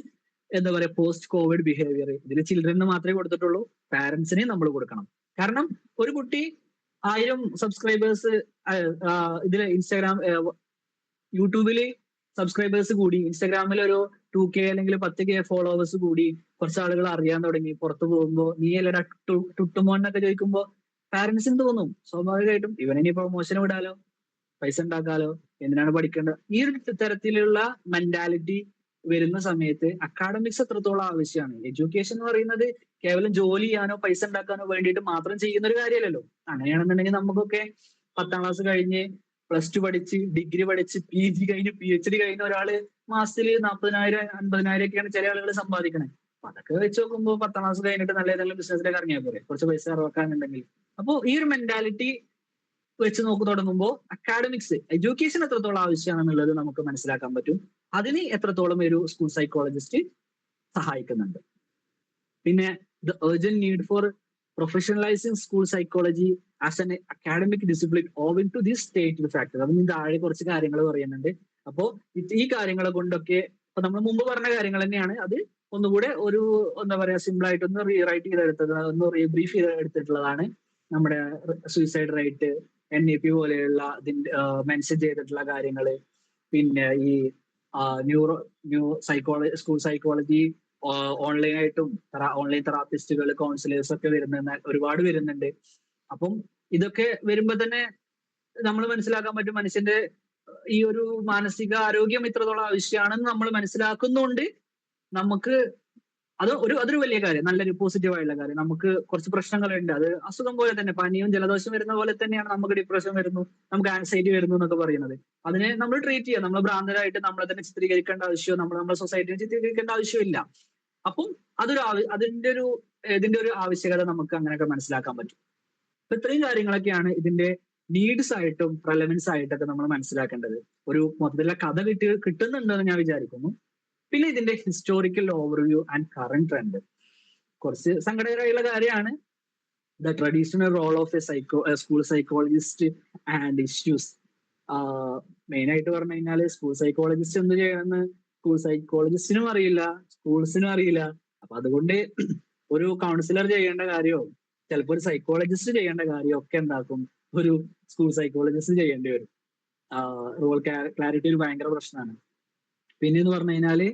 എന്താ പറയാ, പോസ്റ്റ് കോവിഡ് ബിഹേവിയർ ഇതിൽ ചിൽഡ്രന് മാത്രമേ കൊടുത്തിട്ടുള്ളൂ, പാരന്റ്സിനെ നമ്മൾ കൊടുക്കണം. കാരണം ഒരു കുട്ടി 1000 സബ്സ്ക്രൈബേഴ്സ് ഇതില് യൂട്യൂബില് സബ്സ്ക്രൈബേഴ്സ് കൂടി, ഇൻസ്റ്റാഗ്രാമിൽ ഒരു 2K അല്ലെങ്കിൽ 10K ഫോളോവേഴ്സ് കൂടി, കുറച്ച് ആളുകൾ അറിയാൻ തുടങ്ങി, പുറത്തു പോകുമ്പോ നീ അല്ലടാ ടുട്ടുമോന്നൊക്കെ ചോദിക്കുമ്പോ പാരന്റ്സിന് തോന്നും സ്വാഭാവികമായിട്ടും ഇവനെ പ്രൊമോഷൻ വിടാലോ, പൈസ ഉണ്ടാക്കാലോ, എന്തിനാണ് പഠിക്കേണ്ടത്. ഈ ഒരു തരത്തിലുള്ള മെന്റാലിറ്റി വരുന്ന സമയത്ത് അക്കാഡമിക്സ് എത്രത്തോളം ആവശ്യമാണ്. എഡ്യൂക്കേഷൻ എന്ന് പറയുന്നത് കേവലം ജോലി ചെയ്യാനോ പൈസ ഉണ്ടാക്കാനോ വേണ്ടിയിട്ട് മാത്രം ചെയ്യുന്ന ഒരു കാര്യമല്ലല്ലോ. അങ്ങനെയാണെന്നുണ്ടെങ്കിൽ നമുക്കൊക്കെ 10ാം ക്ലാസ് കഴിഞ്ഞ് +2 പഠിച്ച് ഡിഗ്രി പഠിച്ച് PG കഴിഞ്ഞ് PhD കഴിഞ്ഞ ഒരാള് മാസത്തിൽ 40,000 50,000 ഒക്കെയാണ് ചില ആളുകൾ സമ്പാദിക്കുന്നത്. അപ്പൊ അതൊക്കെ വെച്ച് നോക്കുമ്പോൾ 10ാം ക്ലാസ് കഴിഞ്ഞിട്ട് നല്ല ഏതെങ്കിലും ബിസിനസ്സിലേക്ക് ഇറങ്ങിയാൽ പോലെ, കുറച്ച് പൈസ ഇറക്കാനുണ്ടെങ്കിൽ. അപ്പോൾ ഈ ഒരു മെന്റാലിറ്റി വെച്ച് തുടങ്ങുമ്പോൾ അക്കാഡമിക്സ് എഡ്യൂക്കേഷൻ എത്രത്തോളം ആവശ്യമാണെന്നുള്ളത് നമുക്ക് മനസ്സിലാക്കാൻ പറ്റും. അതിന് എത്രത്തോളം ഒരു സ്കൂൾ സൈക്കോളജിസ്റ്റ് സഹായിക്കുന്നുണ്ട്. പിന്നെ the urgent need for professionalising school psychology as an academic discipline owing to this state factor. അതിന് താഴെ കുറച്ച് കാര്യങ്ങൾ പറയുന്നുണ്ട്. അപ്പോ ഈ കാര്യങ്ങളെ കൊണ്ടൊക്കെ ഇപ്പൊ നമ്മൾ മുമ്പ് പറഞ്ഞ കാര്യങ്ങൾ തന്നെയാണ്, അത് ഒന്നുകൂടെ ഒരു എന്താ പറയാ സിമ്പിൾ ആയിട്ടൊന്ന് റീറൈറ്റ് ചെയ്തെടുത്തത്, ഒന്ന് റീബ്രീഫ് ചെയ്തെടുത്തിട്ടുള്ളതാണ്. നമ്മുടെ സൂയിസൈഡ് റേറ്റ്, NEP പോലെയുള്ള മെൻഷൻ ചെയ്തിട്ടുള്ള കാര്യങ്ങള്, പിന്നെ ഈ സ്കൂൾ സൈക്കോളജി ഓൺലൈനായിട്ടും ഓൺലൈൻ തെറാപ്പിസ്റ്റുകൾ കൗൺസിലേഴ്സ് ഒക്കെ ഒരുപാട് വരുന്നുണ്ട്. അപ്പം ഇതൊക്കെ വരുമ്പോ തന്നെ നമ്മൾ മനസ്സിലാക്കാൻ പറ്റും മനുഷ്യന്റെ ഈ ഒരു മാനസിക ആരോഗ്യം ഇത്രത്തോളം ആവശ്യമാണെന്ന് നമ്മൾ മനസ്സിലാക്കുന്നുണ്ട്. നമുക്ക് അതൊരു വലിയ കാര്യം, നല്ലൊരു പോസിറ്റീവായുള്ള കാര്യം. നമുക്ക് കുറച്ച് പ്രശ്നങ്ങളുണ്ട്, അത് അസുഖം പോലെ തന്നെ, പനിയും ജലദോഷം വരുന്ന പോലെ തന്നെയാണ് നമുക്ക് ഡിപ്രഷൻ വരുന്നു, നമുക്ക് ആൻസൈറ്റി വരുന്നു എന്നൊക്കെ പറയുന്നത്. അതിനെ നമ്മൾ ട്രീറ്റ് ചെയ്യുക, നമ്മൾ ഭ്രാന്തരായിട്ട് നമ്മളെ തന്നെ ചിത്രീകരിക്കേണ്ട ആവശ്യമോ നമ്മുടെ സൊസൈറ്റിനെ ചിത്രീകരിക്കേണ്ട ആവശ്യമില്ല. അപ്പം ഇതിന്റെ ഒരു ആവശ്യകത നമുക്ക് അങ്ങനെയൊക്കെ മനസ്സിലാക്കാൻ പറ്റും. അപ്പൊ ഇത്രയും കാര്യങ്ങളൊക്കെയാണ് ഇതിന്റെ നീഡ്സ് ആയിട്ടും റെലവൻസ് ആയിട്ടൊക്കെ നമ്മൾ മനസ്സിലാക്കേണ്ടത്. ഒരു മൊത്തത്തിലുള്ള കഥ കിട്ടുന്നുണ്ടെന്ന് ഞാൻ വിചാരിക്കുന്നു. പിന്നെ ഇതിന്റെ historical overview and current trend. കുറച്ച് സങ്കടകരമായുള്ള കാര്യമാണ് the traditional role of a school psychologist and issues. Main ആയിട്ട് പറഞ്ഞു കഴിഞ്ഞാൽ സ്കൂൾ സൈക്കോളജിസ്റ്റ് എന്ത് ചെയ്യണമെന്ന് സ്കൂൾ സൈക്കോളജിസ്റ്റിനും അറിയില്ല, സ്കൂൾസിനും അറിയില്ല. അപ്പൊ അതുകൊണ്ട് ഒരു കൗൺസിലർ ചെയ്യേണ്ട കാര്യമോ ചിലപ്പോൾ ഒരു സൈക്കോളജിസ്റ്റ് ചെയ്യേണ്ട കാര്യമോ ഒക്കെ എന്താക്കും ഒരു സ്കൂൾ സൈക്കോളജിസ്റ്റ് ചെയ്യേണ്ടി വരും. റോൾ ക്ലാരിറ്റി ഒരു ഭയങ്കര പ്രശ്നമാണ്. പിന്നെന്ന് പറഞ്ഞു കഴിഞ്ഞാല്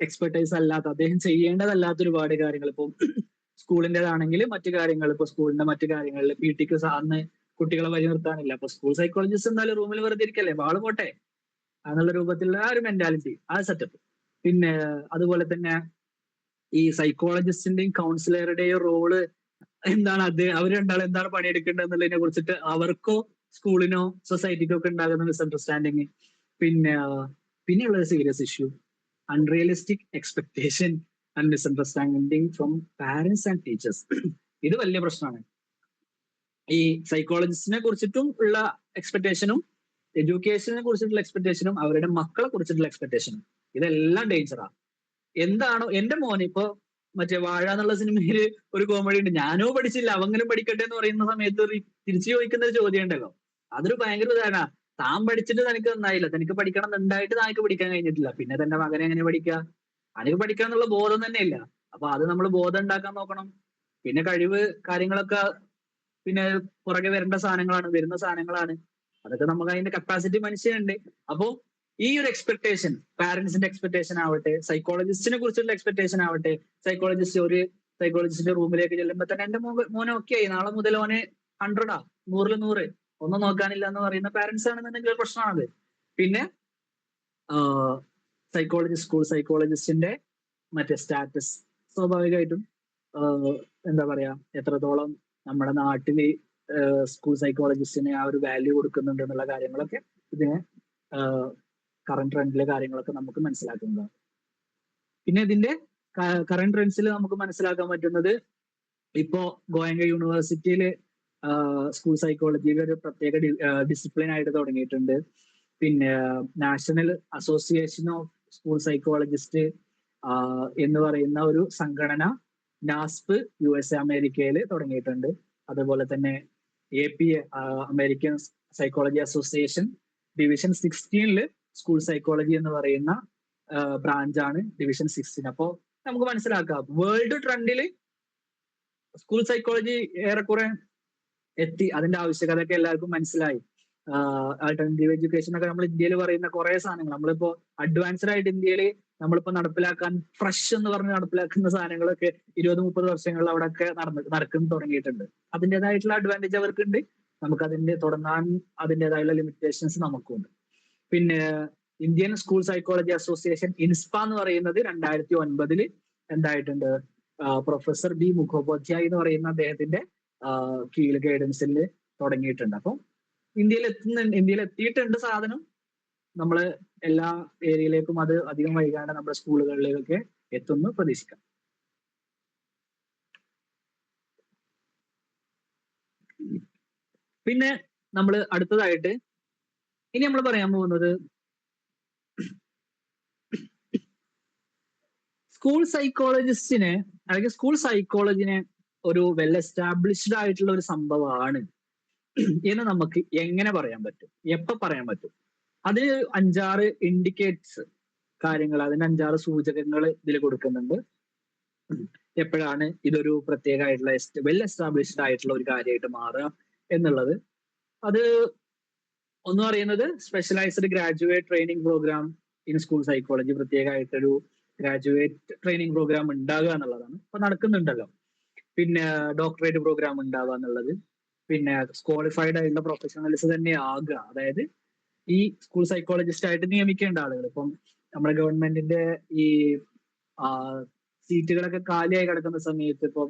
എക്സ്പെർട്ടൈസ് അല്ലാത്ത, അദ്ദേഹം ചെയ്യേണ്ടതല്ലാത്ത ഒരുപാട് കാര്യങ്ങൾ, ഇപ്പം സ്കൂളിൻ്റെതാണെങ്കിൽ മറ്റു കാര്യങ്ങൾ, ഇപ്പൊ സ്കൂളിന്റെ മറ്റു കാര്യങ്ങളിൽ PT അന്ന് കുട്ടികളെ വഴി നിർത്താനില്ല, അപ്പൊ സ്കൂൾ സൈക്കോളജിസ്റ്റ് എന്തായാലും റൂമിൽ വെറുതെ ഇരിക്കല്ലേ, വാള് പോട്ടെ എന്നുള്ള രൂപത്തിലുള്ള ആ ഒരു മെന്റാലിറ്റി, ആ സെറ്റപ്പ്. പിന്നെ അതുപോലെ തന്നെ ഈ സൈക്കോളജിസ്റ്റിന്റെയും കൗൺസിലറുടെയും റോള് എന്താണ്, അവർ രണ്ടാളും എന്താണ് പണിയെടുക്കേണ്ടത് എന്നുള്ളതിനെ കുറിച്ചിട്ട് അവർക്കോ സ്കൂളിനോ സൊസൈറ്റിക്കോ ഒക്കെ ഉണ്ടാകുന്ന മിസ്അണ്ടർസ്റ്റാൻഡിങ്. പിന്നെയുള്ള ഒരു serious issue unrealistic expectation and misunderstanding from parents and teachers. ഇത് വലിയ പ്രശ്നമാണ്. ഈ സൈക്കോളജിസ്റ്റിനെ കുറിച്ചിട്ടും ഉള്ള എക്സ്പെക്ടേഷനും എഡ്യൂക്കേഷനെ കുറിച്ചിട്ടുള്ള എക്സ്പെക്ടേഷനും അവരുടെ മക്കളെ കുറിച്ചിട്ടുള്ള എക്സ്പെക്ടേഷനും ഇതെല്ലാം ഡേഞ്ചറാണ്. എന്താണോ എന്റെ മോൻ ഇപ്പൊ മറ്റേ വാഴ എന്നുള്ള സിനിമയിൽ ഒരു കോമഡി ഉണ്ട്, ഞാനോ പഠിച്ചില്ല അവങ്ങളും പഠിക്കട്ടെ എന്ന് പറയുന്ന സമയത്ത് തിരിച്ചു ചോദിക്കുന്ന ഒരു ചോദ്യം ഉണ്ടല്ലോ, അതൊരു ഭയങ്കര ഉദാഹരണ. താൻ പഠിച്ചിട്ട് തനിക്ക് നന്നായില്ല, തനിക്ക് പഠിക്കണം എന്നുണ്ടായിട്ട് തനിക്ക് പഠിക്കാൻ കഴിഞ്ഞിട്ടില്ല, പിന്നെ തന്റെ മകനെ എങ്ങനെ പഠിക്കുക? തനിക്ക് പഠിക്കണം എന്നുള്ള ബോധം തന്നെ ഇല്ല. അപ്പൊ അത് നമ്മൾ ബോധം ഉണ്ടാക്കാൻ നോക്കണം. പിന്നെ കഴിവ് കാര്യങ്ങളൊക്കെ പിന്നെ പുറകെ വരുന്ന സാധനങ്ങളാണ്. അതൊക്കെ നമുക്ക് അതിന്റെ കപ്പാസിറ്റി മനുഷ്യനുണ്ട്. അപ്പോ ഈ ഒരു എക്സ്പെക്ടേഷൻ, പാരന്റ്സിന്റെ എക്സ്പെക്ടേഷൻ ആവട്ടെ, സൈക്കോളജിസ്റ്റിനെ കുറിച്ചുള്ള എക്സ്പെക്ടേഷൻ ആവട്ടെ, സൈക്കോളജിസ്റ്റിന്റെ റൂമിലേക്ക് ചെല്ലുമ്പോൾ തന്നെ എന്റെ മോനെ ഓക്കെ ആയി, നാളെ മുതൽ ഓന് 100 100 100 ഒന്നും നോക്കാനില്ല എന്ന് പറയുന്ന പാരന്റ്സ് ആണെന്നുണ്ടെങ്കിൽ ഒരു പ്രശ്നമാണത്. പിന്നെ സ്കൂൾ സൈക്കോളജിസ്റ്റിന്റെ മറ്റേ സ്റ്റാറ്റസ് സ്വാഭാവികമായിട്ടും എന്താ പറയാ, എത്രത്തോളം നമ്മുടെ നാട്ടില് സ്കൂൾ സൈക്കോളജിസ്റ്റിനെ ആ ഒരു വാല്യൂ കൊടുക്കുന്നുണ്ട് എന്നുള്ള കാര്യങ്ങളൊക്കെ ഇതിനെ കറന്റ് ട്രെൻഡിലെ കാര്യങ്ങളൊക്കെ നമുക്ക് മനസ്സിലാക്കുന്നതാണ്. പിന്നെ ഇതിന്റെ കറന്റ് ട്രെൻഡ്സിൽ നമുക്ക് മനസ്സിലാക്കാൻ പറ്റുന്നത്, ഇപ്പോ ഗോയങ്ക യൂണിവേഴ്സിറ്റിയില് സ്കൂൾ സൈക്കോളജിയിൽ ഒരു പ്രത്യേക ഡിസിപ്ലിൻ ആയിട്ട് തുടങ്ങിയിട്ടുണ്ട്. പിന്നെ national association of school psychologist എന്ന് പറയുന്ന ഒരു സംഘടന നാസ്പ് USA അമേരിക്കയിൽ തുടങ്ങിയിട്ടുണ്ട്. അതുപോലെ തന്നെ APA American psychology association division 16 school psychology എന്ന് പറയുന്ന ബ്രാഞ്ചാണ് ഡിവിഷൻ 16. അപ്പോ നമുക്ക് മനസ്സിലാക്കാം വേൾഡ് ട്രെൻഡില് സ്കൂൾ സൈക്കോളജി ഏറെക്കുറെ എത്തി, അതിന്റെ ആവശ്യകതയൊക്കെ എല്ലാവർക്കും മനസ്സിലായി. ആൾട്ടർനേറ്റീവ് എഡ്യൂക്കേഷൻ ഒക്കെ നമ്മൾ ഇന്ത്യയിൽ പറയുന്ന കുറെ സാധനങ്ങൾ, നമ്മളിപ്പോ അഡ്വാൻസ്ഡ് ആയിട്ട് ഇന്ത്യയിൽ നമ്മളിപ്പോ നടപ്പിലാക്കാൻ ഫ്രഷ് എന്ന് പറഞ്ഞ് നടപ്പിലാക്കുന്ന സാധനങ്ങളൊക്കെ 20-30 വർഷങ്ങളിൽ അവിടെ ഒക്കെ നടക്കുന്നു തുടങ്ങിയിട്ടുണ്ട്. അതിൻ്റെതായിട്ടുള്ള അഡ്വാൻറ്റേജ് അവർക്കുണ്ട്, നമുക്ക് അതിന്റെ തുടങ്ങാൻ അതിൻ്റെതായുള്ള ലിമിറ്റേഷൻസ് നമുക്കുണ്ട്. പിന്നെ ഇന്ത്യൻ സ്കൂൾ സൈക്കോളജി അസോസിയേഷൻ ഇൻസ്പ എന്ന് പറയുന്നത് 2009 എന്തായിട്ടുണ്ട്, പ്രൊഫസർ B മുഖോപാധ്യായ് എന്ന് പറയുന്ന അദ്ദേഹത്തിന്റെ കീഴിൽ ഗൈഡൻസിൽ തുടങ്ങിയിട്ടുണ്ട്. അപ്പം ഇന്ത്യയിൽ എത്തിയിട്ടുണ്ട് സാധനം. നമ്മള് എല്ലാ ഏരിയയിലേക്കും അത് അധികം വൈകാണ്ട് നമ്മുടെ സ്കൂളുകളിലേക്കൊക്കെ എത്തുന്നു പ്രതീക്ഷിക്കാം. പിന്നെ നമ്മൾ അടുത്തതായിട്ട് ഇനി നമ്മൾ പറയാൻ പോകുന്നത് സ്കൂൾ സൈക്കോളജിസ്റ്റിനെ അല്ലെങ്കിൽ സ്കൂൾ സൈക്കോളജിനെ ഒരു വെൽ എസ്റ്റാബ്ലിഷ്ഡ് ആയിട്ടുള്ള ഒരു സംഭവമാണ് എന്ന് നമുക്ക് എങ്ങനെ പറയാൻ പറ്റും, എപ്പോ പറയാൻ പറ്റും? അതിന് 5-6 ഇൻഡിക്കേറ്റ്സ് കാര്യങ്ങൾ, അതിന് 5-6 സൂചകങ്ങൾ ഇതിൽ കൊടുക്കുന്നുണ്ട്. എപ്പോഴാണ് ഇതൊരു പ്രത്യേകമായിട്ടുള്ള വെൽ എസ്റ്റാബ്ലിഷ്ഡ് ആയിട്ടുള്ള ഒരു കാര്യമായിട്ട് മാറുക എന്നുള്ളത്. അത് ഒന്ന് പറയുന്നത് specialised graduate training programme in school psychology, പ്രത്യേകമായിട്ടൊരു ഗ്രാജുവേറ്റ് ട്രെയിനിങ് പ്രോഗ്രാം ഉണ്ടാകുക എന്നുള്ളതാണ്. ഇപ്പൊ നടക്കുന്നുണ്ടല്ലോ. പിന്നെ ഡോക്ടറേറ്റ് പ്രോഗ്രാം ഉണ്ടാവുക എന്നുള്ളത്, പിന്നെ ക്വാളിഫൈഡ് ആയിട്ടുള്ള പ്രൊഫഷണൽസ് തന്നെ ആകുക, അതായത് ഈ സ്കൂൾ സൈക്കോളജിസ്റ്റ് ആയിട്ട് നിയമിക്കേണ്ട ആളുകൾ. ഇപ്പം നമ്മുടെ ഗവൺമെന്റിന്റെ ഈ സീറ്റുകളൊക്കെ കാലിയായി കിടക്കുന്ന സമയത്ത് ഇപ്പം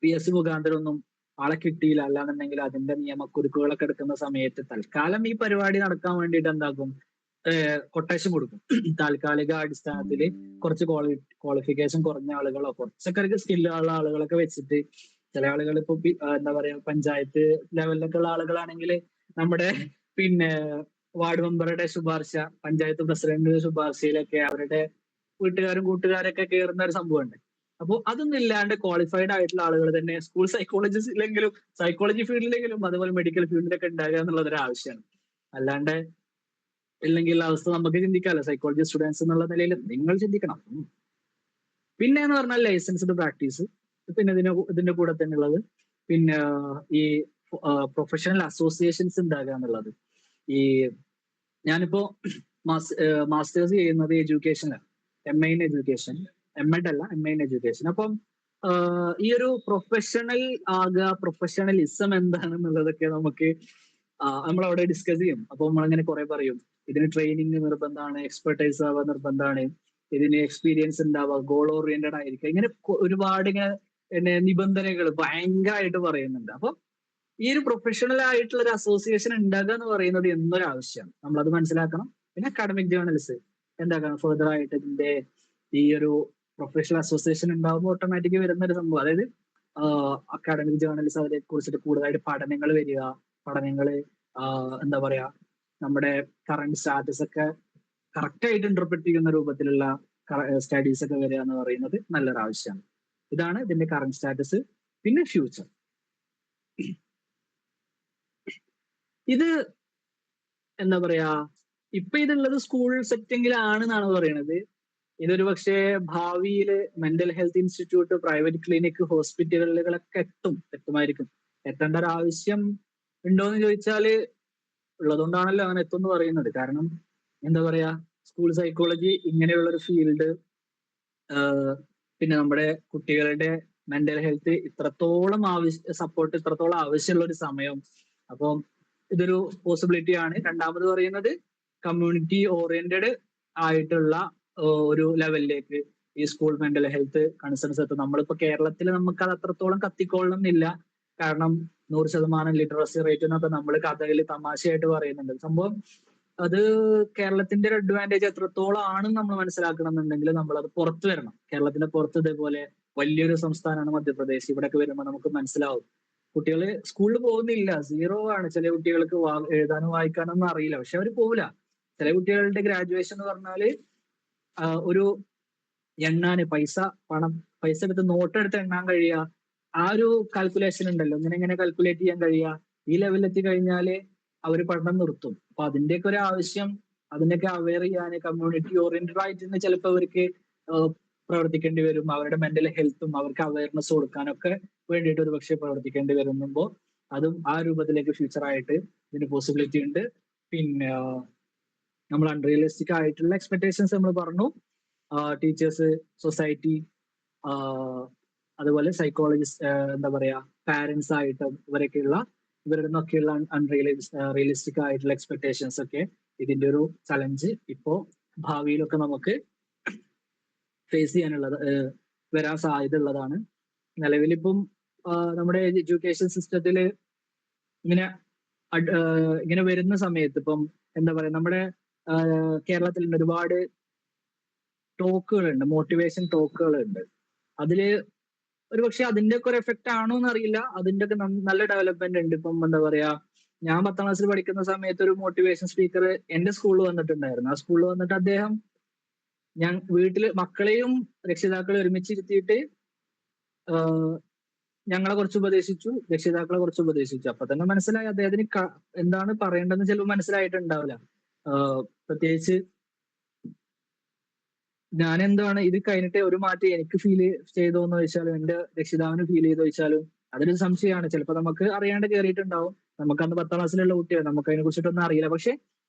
PS മുഖാന്തരം ഒന്നും ആളെ കിട്ടിയില്ല, അല്ലാന്നുണ്ടെങ്കിൽ അതിന്റെ നിയമക്കുരുക്കുകളൊക്കെ എടുക്കുന്ന സമയത്ത് തൽക്കാലം ഈ പരിപാടി നടക്കാൻ വേണ്ടിയിട്ട് എന്താക്കും, കൊട്ടേഷൻ കൊടുക്കും. താൽക്കാലിക അടിസ്ഥാനത്തിൽ കുറച്ച് ക്വാളിഫിക്കേഷൻ കുറഞ്ഞ ആളുകളോ കുറച്ചൊക്കെ സ്കില്ലുള്ള ആളുകളൊക്കെ വെച്ചിട്ട്, ചില ആളുകൾ ഇപ്പൊ എന്താ പറയാ പഞ്ചായത്ത് ലെവലിലൊക്കെ ഉള്ള ആളുകളാണെങ്കിൽ നമ്മുടെ പിന്നെ വാർഡ് മെമ്പറുടെ ശുപാർശ, പഞ്ചായത്ത് പ്രസിഡന്റിന്റെ ശുപാർശയിലൊക്കെ അവരുടെ വീട്ടുകാരും കൂട്ടുകാരൊക്കെ കയറുന്ന ഒരു സംഭവമുണ്ട്. അപ്പോൾ അതൊന്നും ഇല്ലാണ്ട് ക്വാളിഫൈഡ് ആയിട്ടുള്ള ആളുകൾ തന്നെ സ്കൂൾ സൈക്കോളജിസ്റ്റിലെങ്കിലും സൈക്കോളജി ഫീൽഡിലെങ്കിലും അതുപോലെ മെഡിക്കൽ ഫീൽഡിലൊക്കെ ഉണ്ടാകുക എന്നുള്ളത് ഒരു ആവശ്യമാണ്. അല്ലാണ്ട് ഇല്ലെങ്കിൽ അവസ്ഥ നമുക്ക് ചിന്തിക്കാമല്ലോ, സൈക്കോളജി സ്റ്റുഡൻസ് എന്നുള്ള നിലയിൽ നിങ്ങൾ ചിന്തിക്കണം. പിന്നെ എന്ന് പറഞ്ഞാൽ ലൈസൻസ്ഡ് പ്രാക്ടീസ്, പിന്നെ ഇതിന്റെ കൂടെ തന്നെ ഉള്ളത് പിന്നെ ഈ പ്രൊഫഷണൽ അസോസിയേഷൻസ് ഉണ്ടാകുക എന്നുള്ളത്. ഈ ഞാനിപ്പോ മാസ്റ്റേഴ്സ് ചെയ്യുന്നത് എഡ്യൂക്കേഷനാണ്, MA ഇൻ എഡ്യൂക്കേഷൻ, MEd അല്ല, MA ഇൻ എഡ്യൂക്കേഷൻ. അപ്പം ഈ ഒരു പ്രൊഫഷണൽ ആകുക, പ്രൊഫഷണലിസം എന്താണെന്നുള്ളതൊക്കെ നമുക്ക് നമ്മളവിടെ ഡിസ്കസ് ചെയ്യും. അപ്പൊ നമ്മളിങ്ങനെ കുറെ പറയും, ഇതിന് ട്രെയിനിങ് നിർബന്ധമാണ്, എക്സ്പെർട്ടൈസ് ആവുക നിർബന്ധമാണ്, ഇതിന് എക്സ്പീരിയൻസ് ഉണ്ടാവുക, ഗോൾ ഓറിയന്റഡ് ആയിരിക്കുക, ഇങ്ങനെ ഒരുപാട് ഇങ്ങനെ നിബന്ധനകൾ ഭയങ്കരമായിട്ട് പറയുന്നുണ്ട്. അപ്പൊ ഈ ഒരു പ്രൊഫഷണൽ ആയിട്ടുള്ള ഒരു അസോസിയേഷൻ ഉണ്ടാകുക എന്ന് പറയുന്നത് എന്നൊരു ആവശ്യമാണ്, നമ്മളത് മനസ്സിലാക്കണം. പിന്നെ അക്കാഡമിക് ജേർണൽസ് എന്താക്കണം ഫർദർ ആയിട്ട് ഇതിന്റെ ഈ ഒരു പ്രൊഫഷണൽ അസോസിയേഷൻ ഉണ്ടാകുമ്പോൾ ഓട്ടോമാറ്റിക് വരുന്ന ഒരു സംഭവം, അതായത് അക്കാഡമിക് ജേർണൽസ് അതിനെ കുറിച്ചിട്ട് കൂടുതലായിട്ട് പഠനങ്ങൾ വരിക, പഠനങ്ങള് എന്താ പറയാ നമ്മുടെ കറന്റ് സ്റ്റാറ്റസ് ഒക്കെ കറക്റ്റ് ആയിട്ട് ഇന്റർപ്രറ്റ് ചെയ്യുന്ന രൂപത്തിലുള്ള സ്റ്റഡീസ് ഒക്കെ വരിക എന്ന് പറയുന്നത് നല്ലൊരു ആവശ്യമാണ്. ഇതാണ് ഇതിന്റെ കറന്റ് സ്റ്റാറ്റസ്. പിന്നെ ഫ്യൂച്ചർ, ഇത് എന്താ പറയാ ഇപ്പൊ ഇതുള്ളത് സ്കൂൾ സെറ്റിംഗിലാണെന്നാണ് പറയുന്നത്. ഇതൊരു പക്ഷേ ഭാവിയിൽ mental health institute, private clinic, ഹോസ്പിറ്റലുകളൊക്കെ എത്തുമായിരിക്കും. എത്തേണ്ട ഒരു ആവശ്യം ഉണ്ടോയെന്ന് ചോദിച്ചാല് ഉള്ളതുകൊണ്ടാണല്ലോ അങ്ങനെ എത്തുമെന്ന് പറയുന്നത്. കാരണം എന്താ പറയാ, സ്കൂൾ സൈക്കോളജി ഇങ്ങനെയുള്ള ഒരു ഫീൽഡ്, പിന്നെ നമ്മുടെ കുട്ടികളുടെ മെന്റൽ ഹെൽത്ത് ഇത്രത്തോളം സപ്പോർട്ട് ഇത്രത്തോളം ആവശ്യമുള്ള ഒരു സമയം. അപ്പം ഇതൊരു പോസിബിലിറ്റി ആണ്. രണ്ടാമത് പറയുന്നത് കമ്മ്യൂണിറ്റി ഓറിയന്റഡ് ആയിട്ടുള്ള ഒരു ലെവലിലേക്ക് ഈ സ്കൂൾ മെന്റൽ ഹെൽത്ത് കൺസേൺസ് എത്തും. നമ്മളിപ്പോ കേരളത്തിൽ നമുക്ക് അത് അത്രത്തോളം കത്തിക്കൊള്ളണം എന്നില്ല. കാരണം 100% ലിറ്ററസി റേറ്റ് എന്നൊക്കെ നമ്മൾ കഥയിൽ തമാശയായിട്ട് പറയുന്നുണ്ട്. സംഭവം അത് കേരളത്തിന്റെ ഒരു അഡ്വാൻറ്റേജ് എത്രത്തോളം ആണെന്ന് നമ്മൾ മനസ്സിലാക്കണം എന്നുണ്ടെങ്കിൽ നമ്മൾ അത് പുറത്തു വരണം. കേരളത്തിന്റെ പുറത്ത് ഇതേപോലെ വലിയൊരു സംസ്ഥാനമാണ് മധ്യപ്രദേശ്. ഇവിടെയൊക്കെ വരുമ്പോൾ നമുക്ക് മനസ്സിലാവും കുട്ടികൾ സ്കൂളിൽ പോകുന്നില്ല, സീറോ ആണ്. ചില കുട്ടികൾക്ക് എഴുതാനും വായിക്കാനൊന്നും അറിയില്ല, പക്ഷെ അവർ പോവില്ല. ചില കുട്ടികളുടെ ഗ്രാജുവേഷൻ എന്ന് പറഞ്ഞാല് ഒരു എണ്ണാന് പൈസ എടുത്ത് നോട്ട് എടുത്ത് എണ്ണാൻ കഴിയുക, ആ ഒരു കാൽക്കുലേഷൻ ഉണ്ടല്ലോ, ഇങ്ങനെ കാൽക്കുലേറ്റ് ചെയ്യാൻ കഴിയുക, ഈ ലെവലിൽ എത്തി കഴിഞ്ഞാല് അവർ പഠനം നിർത്തും. അപ്പൊ അതിന്റെയൊക്കെ ഒരു ആവശ്യം, അതിനൊക്കെ അവെയർ ചെയ്യാൻ കമ്മ്യൂണിറ്റി ഓറിയന്റഡ് ആയിട്ട് ചിലപ്പോൾ അവർക്ക് പ്രവർത്തിക്കേണ്ടി വരും. അവരുടെ മെന്റൽ ഹെൽത്തും അവർക്ക് അവയർനെസ് കൊടുക്കാനൊക്കെ വേണ്ടിയിട്ട് ഒരു പക്ഷേ പ്രവർത്തിക്കേണ്ടി വരുമ്പോൾ അതും ആ രൂപത്തിലേക്ക് ഫ്യൂച്ചർ ആയിട്ട് ഇതിന് പോസിബിലിറ്റി ഉണ്ട്. പിന്നെ നമ്മൾ അൺറിയലിസ്റ്റിക് ആയിട്ടുള്ള എക്സ്പെക്ടേഷൻസ് നമ്മൾ പറഞ്ഞു. ടീച്ചേഴ്സ്, സൊസൈറ്റി, അതുപോലെ സൈക്കോളജിസ്റ്റ്, എന്താ പറയാ, പാരന്റ്സ് ആയിട്ടും ഇവരുടെ നിന്നൊക്കെയുള്ള റിയലിസ്റ്റിക് ആയിട്ടുള്ള എക്സ്പെക്ടേഷൻസ് ഒക്കെ ഇതിന്റെ ഒരു ചലഞ്ച് ഇപ്പോ ഭാവിയിലൊക്കെ നമുക്ക് ഫേസ് ചെയ്യാനുള്ളത്, വരാൻ സാധ്യത ഉള്ളതാണ്. നിലവിലിപ്പം നമ്മുടെ എഡ്യൂക്കേഷൻ സിസ്റ്റത്തിൽ ഇങ്ങനെ ഇങ്ങനെ വരുന്ന സമയത്ത് ഇപ്പം എന്താ പറയാ, നമ്മുടെ കേരളത്തിൽ ഒരുപാട് ടോക്കുകളുണ്ട്, മോട്ടിവേഷൻ ടോക്കുകളുണ്ട്. അതില് ഒരുപക്ഷെ അതിന്റെ ഒക്കെ ഒരു എഫക്റ്റ് ആണോ എന്ന് അറിയില്ല. അതിന്റെ ഒക്കെ നല്ല ഡെവലപ്മെന്റ് ഉണ്ട്. ഇപ്പം എന്താ പറയാ, ഞാൻ 10ാം ക്ലാസ്സിൽ പഠിക്കുന്ന സമയത്ത് ഒരു മോട്ടിവേഷൻ സ്പീക്കർ എന്റെ സ്കൂളിൽ വന്നിട്ടുണ്ടായിരുന്നു. ആ സ്കൂളിൽ വന്നിട്ട് അദ്ദേഹം വീട്ടില് മക്കളെയും രക്ഷിതാക്കളെയും ഒരുമിച്ചിരുത്തിയിട്ട് ഞങ്ങളെ കുറച്ച് ഉപദേശിച്ചു, രക്ഷിതാക്കളെ കുറച്ച് ഉപദേശിച്ചു. അപ്പൊ തന്നെ മനസ്സിലായി അദ്ദേഹത്തിന് എന്താണ് പറയേണ്ടതെന്ന് ചിലപ്പോൾ മനസ്സിലായിട്ടുണ്ടാവില്ല. പ്രത്യേകിച്ച് ഞാൻ എന്താണ് ഇത് കഴിഞ്ഞിട്ട് ഒരു മാറ്റം എനിക്ക് ഫീൽ ചെയ്തോന്ന് ചോദിച്ചാലും എന്റെ രക്ഷിതാവിന് ഫീൽ ചെയ്തോ ചോദിച്ചാലും അതൊരു സംശയമാണ്. ചിലപ്പോൾ നമുക്ക് അറിയാണ്ട് കയറിയിട്ടുണ്ടാവും. നമുക്ക് അന്ന് 10ാം ക്ലാസ്സിലുള്ള കുട്ടിയാണ്, നമുക്ക് അതിനെ കുറിച്ചിട്ടൊന്നും അറിയില്ല. പക്ഷെ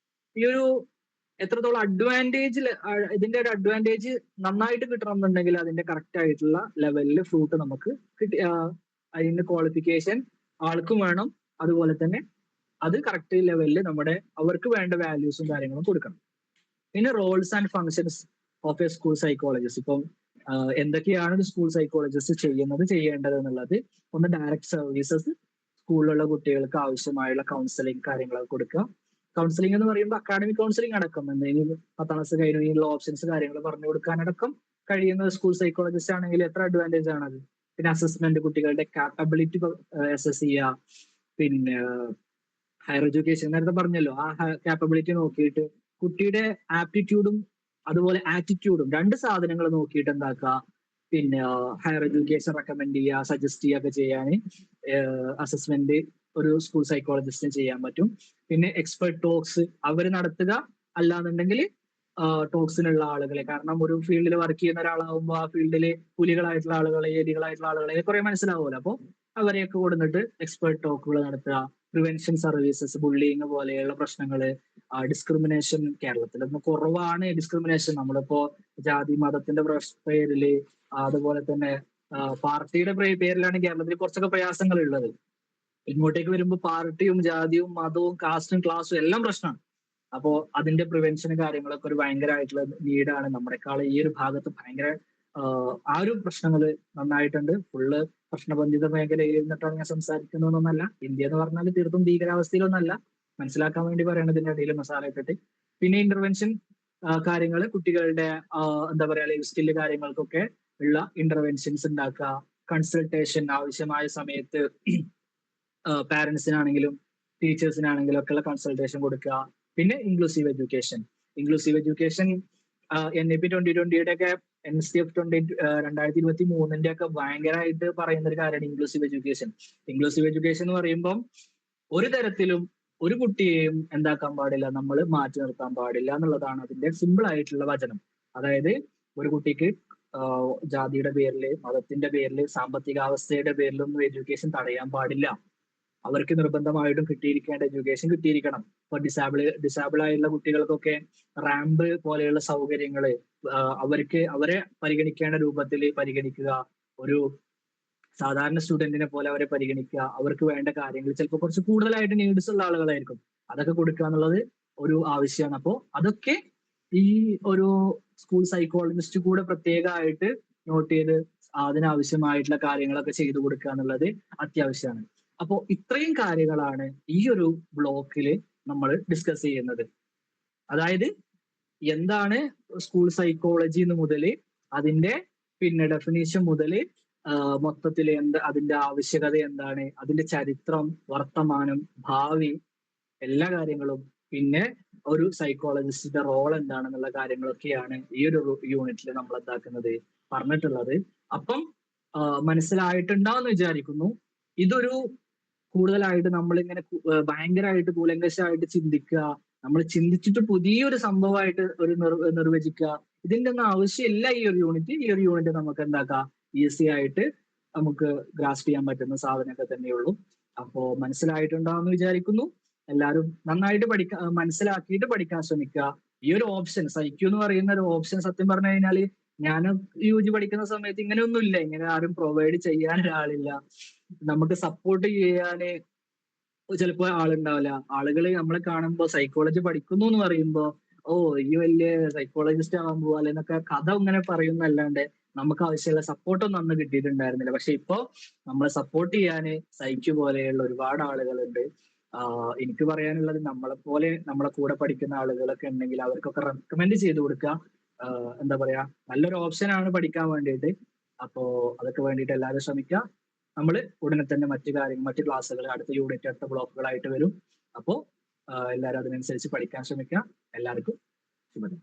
ഈ ഒരു എത്രത്തോളം ഇതിന്റെ ഒരു അഡ്വാൻറ്റേജ് നന്നായിട്ട് കിട്ടണം എന്നുണ്ടെങ്കിൽ അതിന്റെ കറക്റ്റ് ആയിട്ടുള്ള ലെവലിൽ ഫ്രൂട്ട് നമുക്ക് അതിന്റെ ക്വാളിഫിക്കേഷൻ ആൾക്കും വേണം. അതുപോലെ തന്നെ അത് കറക്റ്റ് ലെവലിൽ അവർക്ക് വേണ്ട വാല്യൂസും കാര്യങ്ങളും കൊടുക്കണം. പിന്നെ roles and functions of a school psychologist. ഇപ്പം എന്തൊക്കെയാണ് ഒരു സ്കൂൾ സൈക്കോളജിസ്റ്റ് ചെയ്യേണ്ടത് എന്നുള്ളത്. ഒന്ന്, ഡയറക്റ്റ് സർവീസസ്, സ്കൂളിലുള്ള കുട്ടികൾക്ക് ആവശ്യമായുള്ള കൗൺസിലിംഗ് കാര്യങ്ങളൊക്കെ കൊടുക്കുക. കൗൺസിലിംഗ് എന്ന് പറയുമ്പോൾ അക്കാഡമിക് കൗൺസിലിംഗ് അടക്കം, എന്തെങ്കിലും 10ാം ക്ലാസ് കഴിഞ്ഞുള്ള ഓപ്ഷൻസ് കാര്യങ്ങൾ പറഞ്ഞു കൊടുക്കാനടക്കം കഴിയുന്ന സ്കൂൾ സൈക്കോളജിസ്റ്റ് ആണെങ്കിൽ എത്ര അഡ്വാൻറ്റേജ് ആണത്. പിന്നെ അസസ്മെന്റ്, കുട്ടികളുടെ കാപ്പബിലിറ്റി അസസ് ചെയ്യുക. പിന്നെ ഹയർ എഡ്യൂക്കേഷൻ നേരത്തെ പറഞ്ഞല്ലോ, ആ കാപ്പബിലിറ്റി നോക്കിയിട്ട് കുട്ടിയുടെ ആപ്റ്റിറ്റ്യൂഡും അതുപോലെ ആറ്റിറ്റ്യൂഡും, രണ്ട് സാധനങ്ങൾ നോക്കിയിട്ട് എന്താക്കുക, പിന്നെ ഹയർ എഡ്യൂക്കേഷൻ റെക്കമെൻഡ് ചെയ്യുക, സജസ്റ്റ് ചെയ്യുക ഒക്കെ ചെയ്യാൻ അസസ്മെന്റ് ഒരു സ്കൂൾ സൈക്കോളജിസ്റ്റിന് ചെയ്യാൻ പറ്റും. പിന്നെ എക്സ്പെർട്ട് ടോക്സ് അവർ നടത്തുക, അല്ലാന്നുണ്ടെങ്കിൽ ടോക്സിനുള്ള ആളുകളെ, കാരണം ഒരു ഫീൽഡിൽ വർക്ക് ചെയ്യുന്ന ഒരാളാകുമ്പോൾ ആ ഫീൽഡിൽ പുലികളായിട്ടുള്ള ആളുകളെ, ഏരികളായിട്ടുള്ള ആളുകളെ കുറെ മനസ്സിലാവുമല്ലോ. അപ്പോൾ അവരെയൊക്കെ കൊടുത്തിട്ട് എക്സ്പെർട്ട് ടോക്കുകൾ നടത്തുക. പ്രിവെൻഷൻ സർവീസസ്, ബുള്ളിങ് പോലെയുള്ള പ്രശ്നങ്ങള്, ഡിസ്ക്രിമിനേഷൻ കേരളത്തിലൊന്നും കുറവാണ്. ഡിസ്ക്രിമിനേഷൻ നമ്മളിപ്പോ ജാതി മതത്തിന്റെ പേരില്, അതുപോലെ തന്നെ പാർട്ടിയുടെ പേരിലാണ് കേരളത്തിൽ കുറച്ചൊക്കെ പ്രയാസങ്ങൾ ഉള്ളത്. ഇങ്ങോട്ടേക്ക് വരുമ്പോൾ പാർട്ടിയും ജാതിയും മതവും കാസ്റ്റും ക്ലാസ്സും എല്ലാം പ്രശ്നമാണ്. അപ്പോ അതിന്റെ പ്രിവെൻഷനും കാര്യങ്ങളൊക്കെ ഒരു ഭയങ്കരമായിട്ടുള്ള നീഡാണ്. നമ്മുടെക്കാൾ ഈ ഒരു ഭാഗത്ത് ഭയങ്കര ആ ഒരു പ്രശ്നങ്ങൾ നന്നായിട്ടുണ്ട്. ഫുള്ള് പ്രശ്നബന്ധിത മേഖലയിൽ നിന്നിട്ടാണ് ഞാൻ സംസാരിക്കുന്നതൊന്നല്ല. ഇന്ത്യ എന്ന് പറഞ്ഞാൽ തീർത്തും ഭീകരാവസ്ഥയിലൊന്നല്ല, മനസ്സിലാക്കാൻ വേണ്ടി പറയണതിന്റെ ഇടയിൽ മസാല ഇട്ടിട്ട്. പിന്നെ ഇന്റർവെൻഷൻ കാര്യങ്ങൾ, കുട്ടികളുടെ എന്താ പറയാ, ലൈഫ് സ്കില്ല് കാര്യങ്ങൾക്കൊക്കെ ഉള്ള ഇന്റർവെൻഷൻസ് ഉണ്ടാക്കുക. കൺസൾട്ടേഷൻ ആവശ്യമായ സമയത്ത് പാരന്റ്സിനാണെങ്കിലും ടീച്ചേഴ്സിനാണെങ്കിലും ഒക്കെയുള്ള കൺസൾട്ടേഷൻ കൊടുക്കുക. പിന്നെ inclusive education. Inclusive education NEP 2020 ഒക്കെ NCF 2023 ഒക്കെ ഭയങ്കരമായിട്ട് പറയുന്ന ഒരു കാര്യമാണ് ഇൻക്ലൂസീവ് എഡ്യൂക്കേഷൻ. ഇൻക്ലൂസീവ് എഡ്യൂക്കേഷൻ എന്ന് പറയുമ്പം ഒരു തരത്തിലും ഒരു കുട്ടിയെയും എന്താക്കാൻ പാടില്ല, നമ്മൾ മാറ്റി നിർത്താൻ പാടില്ല എന്നുള്ളതാണ് അതിന്റെ സിമ്പിൾ ആയിട്ടുള്ള വചനം. അതായത് ഒരു കുട്ടിക്ക് ജാതിയുടെ പേരിൽ, മതത്തിന്റെ പേരിൽ, സാമ്പത്തികാവസ്ഥയുടെ പേരിലൊന്നും എഡ്യൂക്കേഷൻ തടയാൻ പാടില്ല. അവർക്ക് നിർബന്ധമായിട്ടും കിട്ടിയിരിക്കേണ്ട എഡ്യൂക്കേഷൻ കിട്ടിയിരിക്കണം. ഇപ്പൊ ഡിസാബിൾ ആയിട്ടുള്ള കുട്ടികൾക്കൊക്കെ റാമ്പ് പോലെയുള്ള സൗകര്യങ്ങള് അവരെ പരിഗണിക്കേണ്ട രൂപത്തിൽ പരിഗണിക്കുക, ഒരു സാധാരണ സ്റ്റുഡന്റിനെ പോലെ അവരെ പരിഗണിക്കുക, അവർക്ക് വേണ്ട കാര്യങ്ങൾ ചിലപ്പോൾ കുറച്ച് കൂടുതലായിട്ട് നീഡ്സ് ഉള്ള ആളുകളായിരിക്കും, അതൊക്കെ കൊടുക്കുക എന്നുള്ളത് ഒരു ആവശ്യമാണ്. അപ്പോ അതൊക്കെ ഈ ഒരു സ്കൂൾ സൈക്കോളജിസ്റ്റ് കൂടെ പ്രത്യേകമായിട്ട് നോട്ട് ചെയ്ത് അതിനാവശ്യമായിട്ടുള്ള കാര്യങ്ങളൊക്കെ ചെയ്തു കൊടുക്കുക എന്നുള്ളത് അത്യാവശ്യമാണ്. അപ്പോ ഇത്രയും കാര്യങ്ങളാണ് ഈ ഒരു ബ്ലോക്കിൽ നമ്മൾ ഡിസ്കസ് ചെയ്യുന്നത്. അതായത് എന്താണ് സ്കൂൾ സൈക്കോളജി എന്ന് മുതൽ അതിന്റെ പിന്നെ ഡെഫിനേഷൻ മുതൽ മൊത്തത്തിൽ അതിന്റെ ആവശ്യകത എന്താണ്, അതിന്റെ ചരിത്രം, വർത്തമാനം, ഭാവി, എല്ലാ കാര്യങ്ങളും, പിന്നെ ഒരു സൈക്കോളജിസ്റ്റിന്റെ റോൾ എന്താണെന്നുള്ള കാര്യങ്ങളൊക്കെയാണ് ഈ ഒരു യൂണിറ്റിൽ നമ്മൾ എന്താക്കുന്നത് പറഞ്ഞിട്ടുള്ളത്. അപ്പം മനസ്സിലായിട്ടുണ്ടാവുമെന്ന് വിചാരിക്കുന്നു. ഇതൊരു കൂടുതലായിട്ട് നമ്മളിങ്ങനെ ഭയങ്കരമായിട്ട് കൂലങ്കഷമായിട്ട് ചിന്തിക്കുക, നമ്മൾ ചിന്തിച്ചിട്ട് പുതിയൊരു സംഭവമായിട്ട് ഒരു നിർവചിക്കുക, ഇതിന്റെ ഒന്നും ആവശ്യമില്ല ഈ ഒരു യൂണിറ്റ്. ഈ ഒരു യൂണിറ്റ് നമുക്ക് എന്താക്കാം, ഈസി ആയിട്ട് നമുക്ക് ഗ്രാസ്പ് ചെയ്യാൻ പറ്റുന്ന സാധനമൊക്കെ തന്നെയുള്ളൂ. അപ്പോ മനസ്സിലായിട്ടുണ്ടാവുമെന്ന് വിചാരിക്കുന്നു. എല്ലാവരും നന്നായിട്ട് മനസ്സിലാക്കിയിട്ട് പഠിക്കാൻ ശ്രമിക്കുക. ഈ ഒരു ഓപ്ഷൻ സൈക്യു എന്ന് പറയുന്ന ഒരു ഓപ്ഷൻ സത്യം പറഞ്ഞു കഴിഞ്ഞാല് ഞാൻ യുജി പഠിക്കുന്ന സമയത്ത് ഇങ്ങനെയൊന്നുമില്ല, ഇങ്ങനെ ആരും പ്രൊവൈഡ് ചെയ്യാൻ ഒരാളില്ല, നമുക്ക് സപ്പോർട്ട് ചെയ്യാന് ചിലപ്പോൾ ആളുണ്ടാവില്ല. ആളുകൾ നമ്മളെ കാണുമ്പോ സൈക്കോളജി പഠിക്കുന്നു എന്ന് പറയുമ്പോ ഓ ഈ വലിയ സൈക്കോളജിസ്റ്റ് ആവാൻ പോവാ എന്നൊക്കെ കഥ ഇങ്ങനെ പറയുന്നല്ലാണ്ട് നമുക്ക് ആവശ്യമുള്ള സപ്പോർട്ടൊന്നും അന്ന് കിട്ടിയിട്ടുണ്ടായിരുന്നില്ല. പക്ഷെ ഇപ്പോ നമ്മളെ സപ്പോർട്ട് ചെയ്യാന് സൈക്യു പോലെയുള്ള ഒരുപാട് ആളുകളുണ്ട്. എനിക്ക് പറയാനുള്ളത് നമ്മളെ കൂടെ പഠിക്കുന്ന ആളുകളൊക്കെ ഉണ്ടെങ്കിൽ അവർക്കൊക്കെ റെക്കമെൻഡ് ചെയ്ത് കൊടുക്കുക. എന്താ പറയാ, നല്ലൊരു ഓപ്ഷനാണ് പഠിക്കാൻ വേണ്ടിയിട്ട്. അപ്പോ അതൊക്കെ വേണ്ടിയിട്ട് എല്ലാവരും ശ്രമിക്കുക. നമ്മൾ ഉടനെ തന്നെ മറ്റു ക്ലാസ്സുകൾ, അടുത്ത യൂണിറ്റ്, അടുത്ത ബ്ലോക്കുകളായിട്ട് വരും. അപ്പോ എല്ലാവരും അതിനനുസരിച്ച് പഠിക്കാൻ ശ്രമിക്കുക. എല്ലാവർക്കും ശുഭദിനം.